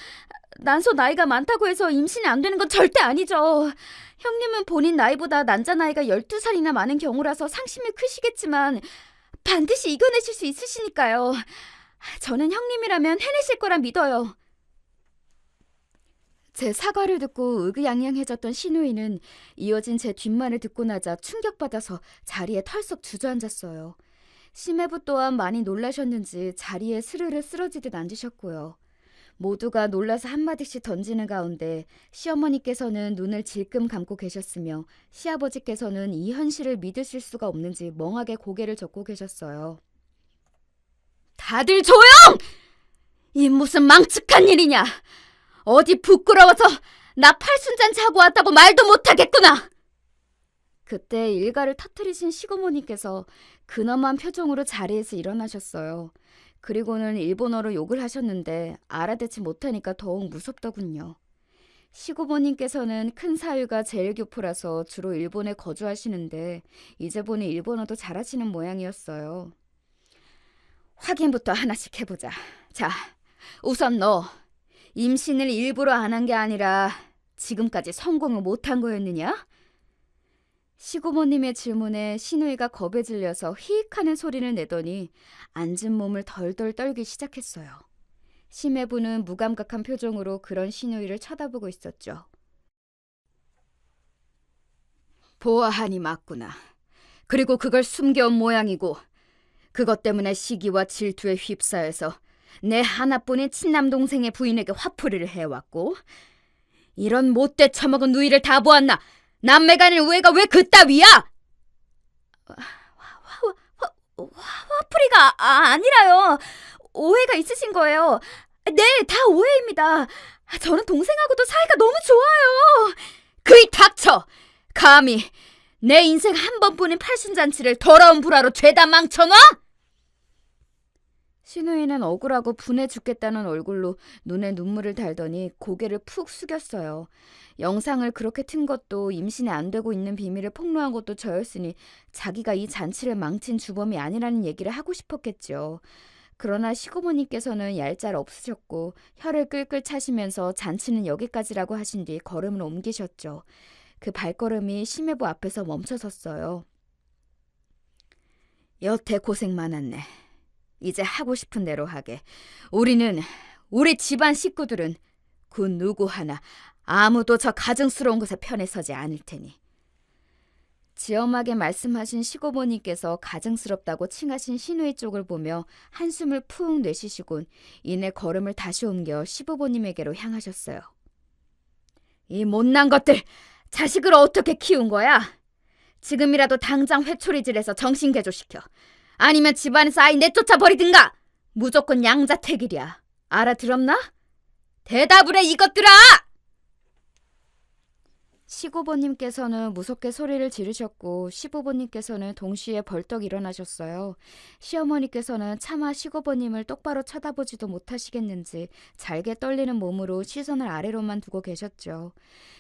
난소 나이가 많다고 해서 임신이 안 되는 건 절대 아니죠. 형님은 본인 나이보다 난자 나이가 12살이나 많은 경우라서 상심이 크시겠지만 반드시 이겨내실 수 있으시니까요. 저는 형님이라면 해내실 거라 믿어요. 제 사과를 듣고 의기양양해졌던 시누이는 이어진 제 뒷말을 듣고 나자 충격받아서 자리에 털썩 주저앉았어요. 심해부 또한 많이 놀라셨는지 자리에 스르르 쓰러지듯 앉으셨고요. 모두가 놀라서 한마디씩 던지는 가운데 시어머니께서는 눈을 질끔 감고 계셨으며 시아버지께서는 이 현실을 믿으실 수가 없는지 멍하게 고개를 젓고 계셨어요. 다들 조용! 이 무슨 망측한 일이냐? 어디 부끄러워서 나 팔순잔치 하고 왔다고 말도 못하겠구나! 그때 일가를 터뜨리신 시고모님께서 근엄한 표정으로 자리에서 일어나셨어요. 그리고는 일본어로 욕을 하셨는데 알아듣지 못하니까 더욱 무섭더군요. 시고모님께서는 큰 사위가 제일교포라서 주로 일본에 거주하시는데 이제 보니 일본어도 잘하시는 모양이었어요. 확인부터 하나씩 해보자. 자, 우선 너 임신을 일부러 안 한 게 아니라 지금까지 성공을 못한 거였느냐? 시고모님의 질문에 시누이가 겁에 질려서 히익하는 소리를 내더니 앉은 몸을 덜덜 떨기 시작했어요. 심해부는 무감각한 표정으로 그런 시누이를 쳐다보고 있었죠. 보아하니 맞구나. 그리고 그걸 숨겨온 모양이고 그것 때문에 시기와 질투에 휩싸여서 내 하나뿐인 친남동생의 부인에게 화풀이를 해왔고 이런 못돼 처먹은 누이를 다 보았나? 남매 간의 우애가 왜 그따위야? 화풀이가 아니라요. 오해가 있으신 거예요. 네, 다 오해입니다. 저는 동생하고도 사이가 너무 좋아요. 그이 닥쳐! 감히 내 인생 한 번뿐인 팔순잔치를 더러운 불화로 죄다 망쳐놔? 시누이는 억울하고 분해 죽겠다는 얼굴로 눈에 눈물을 달더니 고개를 푹 숙였어요. 영상을 그렇게 튼 것도 임신이 안 되고 있는 비밀을 폭로한 것도 저였으니 자기가 이 잔치를 망친 주범이 아니라는 얘기를 하고 싶었겠죠. 그러나 시고모님께서는 얄짤 없으셨고 혀를 끌끌 차시면서 잔치는 여기까지라고 하신 뒤 걸음을 옮기셨죠. 그 발걸음이 심해부 앞에서 멈춰섰어요. 여태 고생 많았네. 이제 하고 싶은 대로 하게. 우리 집안 식구들은 그 누구 하나 아무도 저 가증스러운 것에 편에 서지 않을 테니. 지엄하게 말씀하신 시고모님께서 가증스럽다고 칭하신 시누이 쪽을 보며 한숨을 푹 내쉬시곤 이내 걸음을 다시 옮겨 시부모님에게로 향하셨어요. 이 못난 것들! 자식을 어떻게 키운 거야? 지금이라도 당장 회초리질해서 정신개조시켜. 아니면 집안에서 아이 내쫓아 버리든가. 무조건 양자택일이야. 알아들었나? 대답을 해, 이것들아! 시고모님께서는 무섭게 소리를 지르셨고 시부모님께서는 동시에 벌떡 일어나셨어요. 시어머니께서는 차마 시고모님을 똑바로 쳐다보지도 못하시겠는지 잘게 떨리는 몸으로 시선을 아래로만 두고 계셨죠.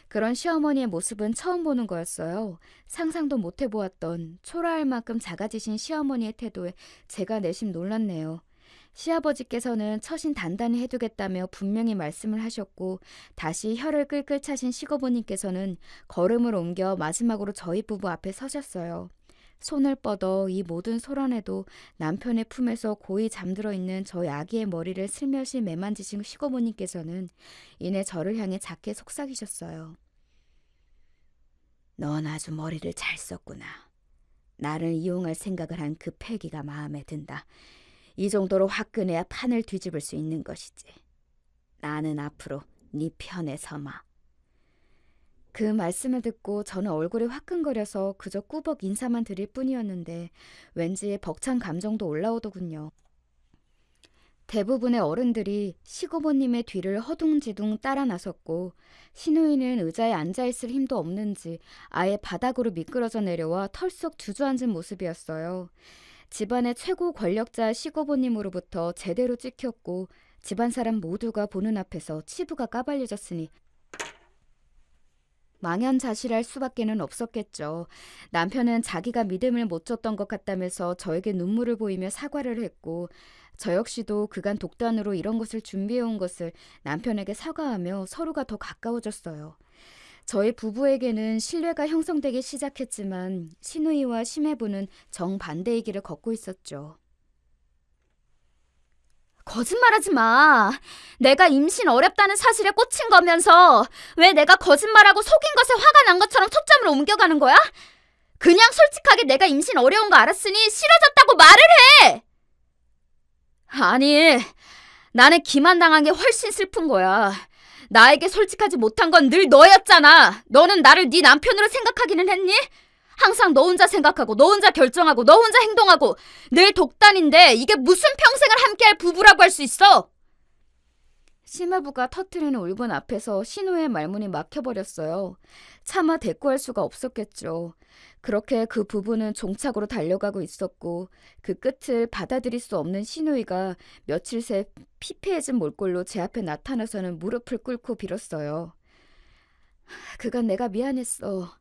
그런 시어머니의 모습은 처음 보는 거였어요. 상상도 못 해보았던 초라할 만큼 작아지신 시어머니의 태도에 제가 내심 놀랐네요. 시아버지께서는 처신 단단히 해두겠다며 분명히 말씀을 하셨고 다시 혀를 끌끌 차신 시고모님께서는 걸음을 옮겨 마지막으로 저희 부부 앞에 서셨어요. 손을 뻗어 이 모든 소란에도 남편의 품에서 고이 잠들어 있는 저희 아기의 머리를 슬며시 매만지신 시고모님께서는 이내 저를 향해 작게 속삭이셨어요. 넌 아주 머리를 잘 썼구나. 나를 이용할 생각을 한 그 패기가 마음에 든다. 이 정도로 화끈해야 판을 뒤집을 수 있는 것이지. 나는 앞으로 네 편에 서마. 그 말씀을 듣고 저는 얼굴이 화끈거려서 그저 꾸벅 인사만 드릴 뿐이었는데 왠지 벅찬 감정도 올라오더군요. 대부분의 어른들이 시고모님의 뒤를 허둥지둥 따라 나섰고 시누이는 의자에 앉아있을 힘도 없는지 아예 바닥으로 미끄러져 내려와 털썩 주저앉은 모습이었어요. 집안의 최고 권력자 시고모님으로부터 제대로 찍혔고 집안 사람 모두가 보는 앞에서 치부가 까발려졌으니 망연자실할 수밖에는 없었겠죠. 남편은 자기가 믿음을 못 줬던 것 같다면서 저에게 눈물을 보이며 사과를 했고 저 역시도 그간 독단으로 이런 것을 준비해온 것을 남편에게 사과하며 서로가 더 가까워졌어요. 저희 부부에게는 신뢰가 형성되기 시작했지만 시누이와 심해부는 정반대의 길을 걷고 있었죠. 거짓말하지 마. 내가 임신 어렵다는 사실에 꽂힌 거면서 왜 내가 거짓말하고 속인 것에 화가 난 것처럼 초점을 옮겨가는 거야? 그냥 솔직하게 내가 임신 어려운 거 알았으니 싫어졌다고 말을 해. 아니, 나는 기만당한 게 훨씬 슬픈 거야. 나에게 솔직하지 못한 건 늘 너였잖아. 너는 나를 네 남편으로 생각하기는 했니? 항상 너 혼자 생각하고 너 혼자 결정하고 너 혼자 행동하고 늘 독단인데 이게 무슨 평생을 함께할 부부라고 할 수 있어? 심하부가 터트리는 울분 앞에서 신우의 말문이 막혀버렸어요. 차마 대꾸할 수가 없었겠죠. 그렇게 그 부부는 종착으로 달려가고 있었고 그 끝을 받아들일 수 없는 신우이가 며칠 새 피폐해진 몰골로 제 앞에 나타나서는 무릎을 꿇고 빌었어요. 그간 내가 미안했어.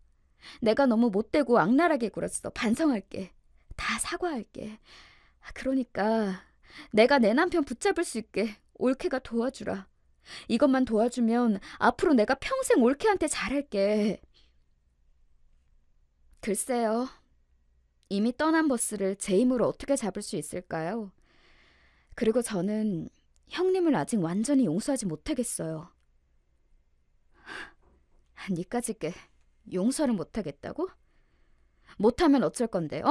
내가 너무 못되고 악랄하게 굴었어. 반성할게. 다 사과할게. 그러니까 내가 내 남편 붙잡을 수 있게 올케가 도와주라. 이것만 도와주면 앞으로 내가 평생 올케한테 잘할게. 글쎄요. 이미 떠난 버스를 제 힘으로 어떻게 잡을 수 있을까요? 그리고 저는 형님을 아직 완전히 용서하지 못하겠어요. 니까짓게 용서를 못하겠다고? 못하면 어쩔 건데, 어?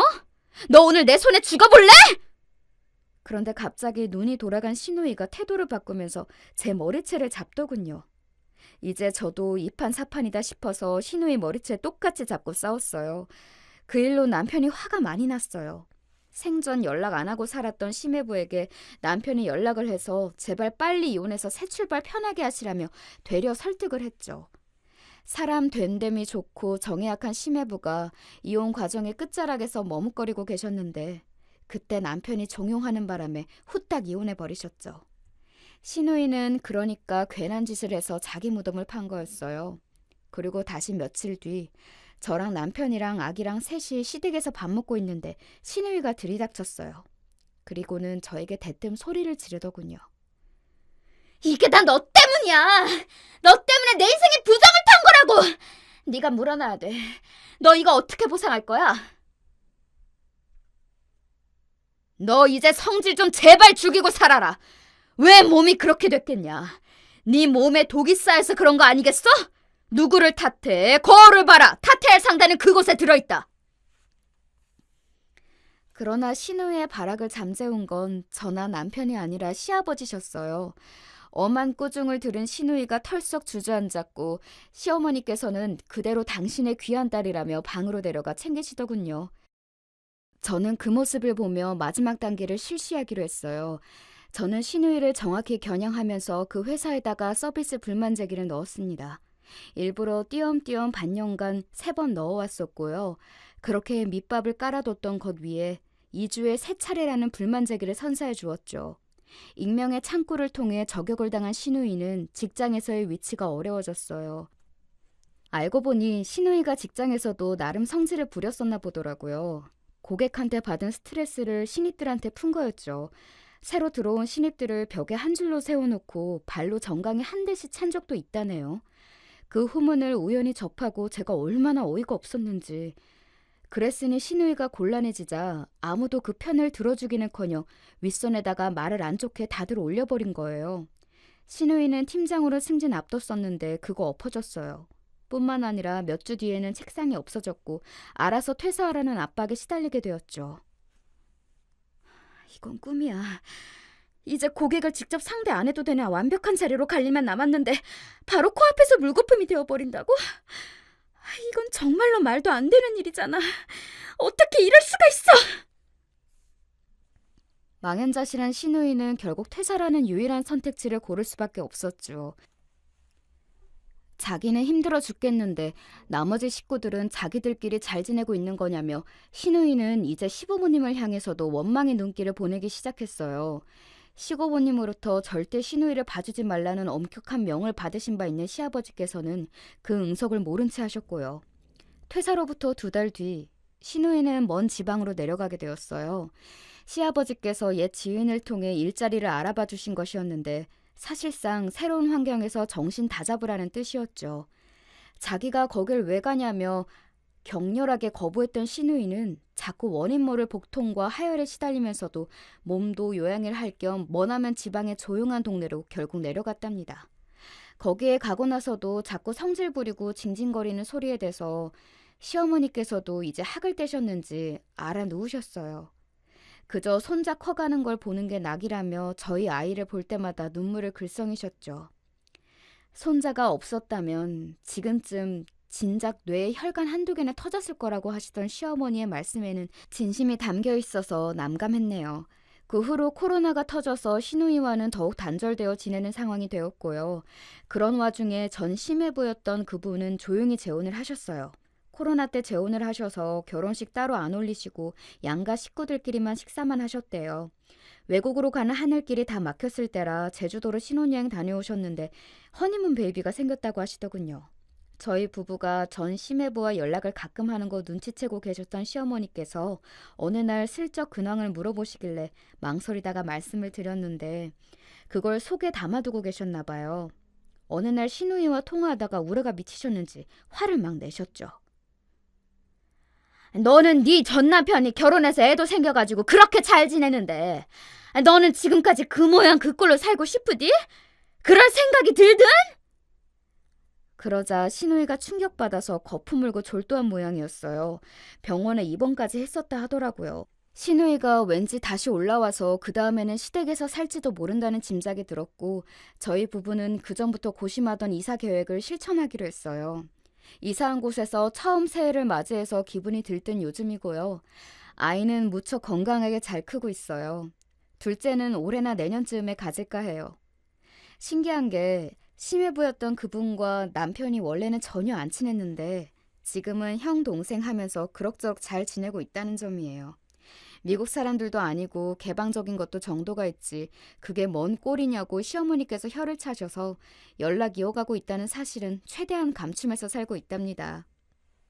너 오늘 내 손에 죽어볼래? 그런데 갑자기 눈이 돌아간 신우이가 태도를 바꾸면서 제 머리채를 잡더군요. 이제 저도 이판사판이다 싶어서 신우이 머리채 똑같이 잡고 싸웠어요. 그 일로 남편이 화가 많이 났어요. 생전 연락 안 하고 살았던 심해부에게 남편이 연락을 해서 제발 빨리 이혼해서 새 출발 편하게 하시라며 되려 설득을 했죠. 사람 된됨이 좋고 정이 약한 심해부가 이혼 과정의 끝자락에서 머뭇거리고 계셨는데 그때 남편이 종용하는 바람에 후딱 이혼해버리셨죠. 신우이는 그러니까 괜한 짓을 해서 자기 무덤을 판 거였어요. 그리고 다시 며칠 뒤 저랑 남편이랑 아기랑 셋이 시댁에서 밥 먹고 있는데 신우이가 들이닥쳤어요. 그리고는 저에게 대뜸 소리를 지르더군요. 이게 다 너 때문이야. 너 때문에 내 인생이 부정을 탄 거라고. 네가 물어놔야 돼. 너 이거 어떻게 보상할 거야? 너 이제 성질 좀 제발 죽이고 살아라. 왜 몸이 그렇게 됐겠냐? 네 몸에 독이 쌓여서 그런 거 아니겠어? 누구를 탓해? 거울을 봐라. 탓해야 할 상대는 그곳에 들어있다. 그러나 신우의 발악을 잠재운 건 저나 남편이 아니라 시아버지셨어요. 엄한 꾸중을 들은 신우이가 털썩 주저앉았고 시어머니께서는 그대로 당신의 귀한 딸이라며 방으로 데려가 챙기시더군요. 저는 그 모습을 보며 마지막 단계를 실시하기로 했어요. 저는 신우이를 정확히 겨냥하면서 그 회사에다가 서비스 불만 제기를 넣었습니다. 일부러 띄엄띄엄 반년간 3번 넣어왔었고요. 그렇게 밑밥을 깔아뒀던 것 위에 2주에 3차례라는 불만 제기를 선사해 주었죠. 익명의 창구를 통해 저격을 당한 신우이는 직장에서의 위치가 어려워졌어요. 알고 보니 신우이가 직장에서도 나름 성질을 부렸었나 보더라고요. 고객한테 받은 스트레스를 신입들한테 푼 거였죠. 새로 들어온 신입들을 벽에 한 줄로 세워놓고 발로 정강이 한 대씩 찬 적도 있다네요. 그 후문을 우연히 접하고 제가 얼마나 어이가 없었는지. 그랬으니 신우이가 곤란해지자 아무도 그 편을 들어주기는커녕 윗선에다가 말을 안 좋게 다들 올려버린 거예요. 신우이는 팀장으로 승진 앞뒀었는데 그거 엎어졌어요. 뿐만 아니라 몇 주 뒤에는 책상이 없어졌고 알아서 퇴사하라는 압박에 시달리게 되었죠. 이건 꿈이야. 이제 고객을 직접 상대 안 해도 되는 완벽한 자리로 갈 일만 남았는데 바로 코앞에서 물거품이 되어버린다고? 이건 정말로 말도 안 되는 일이잖아. 어떻게 이럴 수가 있어? 망연자실한 신우이는 결국 퇴사라는 유일한 선택지를 고를 수밖에 없었죠. 자기는 힘들어 죽겠는데 나머지 식구들은 자기들끼리 잘 지내고 있는 거냐며 신우이는 이제 시부모님을 향해서도 원망의 눈길을 보내기 시작했어요. 시고모님으로부터 절대 신우이를 봐주지 말라는 엄격한 명을 받으신 바 있는 시아버지께서는 그 응석을 모른 채 하셨고요. 퇴사로부터 2달 뒤 신우이는 먼 지방으로 내려가게 되었어요. 시아버지께서 옛 지인을 통해 일자리를 알아봐 주신 것이었는데 사실상 새로운 환경에서 정신 다잡으라는 뜻이었죠. 자기가 거길 왜 가냐며 격렬하게 거부했던 신우이는 자꾸 원인 모를 복통과 하열에 시달리면서도 몸도 요양을 할 겸 머나먼 지방의 조용한 동네로 결국 내려갔답니다. 거기에 가고 나서도 자꾸 성질 부리고 징징거리는 소리에 대해서 시어머니께서도 이제 학을 떼셨는지 알아 누우셨어요. 그저 손자 커가는 걸 보는 게 낙이라며 저희 아이를 볼 때마다 눈물을 글썽이셨죠. 손자가 없었다면 지금쯤 진작 뇌에 혈관 한두 개나 터졌을 거라고 하시던 시어머니의 말씀에는 진심이 담겨 있어서 남감했네요. 그 후로 코로나가 터져서 시누이와는 더욱 단절되어 지내는 상황이 되었고요. 그런 와중에 전 심해 보였던 그분은 조용히 재혼을 하셨어요. 코로나 때 재혼을 하셔서 결혼식 따로 안 올리시고 양가 식구들끼리만 식사만 하셨대요. 외국으로 가는 하늘길이 다 막혔을 때라 제주도로 신혼여행 다녀오셨는데 허니문 베이비가 생겼다고 하시더군요. 저희 부부가 전 심해부와 연락을 가끔 하는 거 눈치채고 계셨던 시어머니께서 어느 날 슬쩍 근황을 물어보시길래 망설이다가 말씀을 드렸는데 그걸 속에 담아두고 계셨나 봐요. 어느 날 시누이와 통화하다가 우레가 미치셨는지 화를 막 내셨죠. 너는 네 전 남편이 결혼해서 애도 생겨가지고 그렇게 잘 지내는데 너는 지금까지 그 모양 그 꼴로 살고 싶으디? 그럴 생각이 들든? 그러자 시누이가 충격받아서 거품 물고 졸도한 모양이었어요. 병원에 입원까지 했었다 하더라고요. 시누이가 왠지 다시 올라와서 그 다음에는 시댁에서 살지도 모른다는 짐작이 들었고 저희 부부는 그전부터 고심하던 이사 계획을 실천하기로 했어요. 이사한 곳에서 처음 새해를 맞이해서 기분이 들뜬 요즘이고요. 아이는 무척 건강하게 잘 크고 있어요. 둘째는 올해나 내년쯤에 가질까 해요. 신기한 게 심해 보였던 그분과 남편이 원래는 전혀 안 친했는데 지금은 형 동생 하면서 그럭저럭 잘 지내고 있다는 점이에요. 미국 사람들도 아니고 개방적인 것도 정도가 있지 그게 뭔 꼴이냐고 시어머니께서 혀를 차셔서 연락 이어가고 있다는 사실은 최대한 감춤해서 살고 있답니다.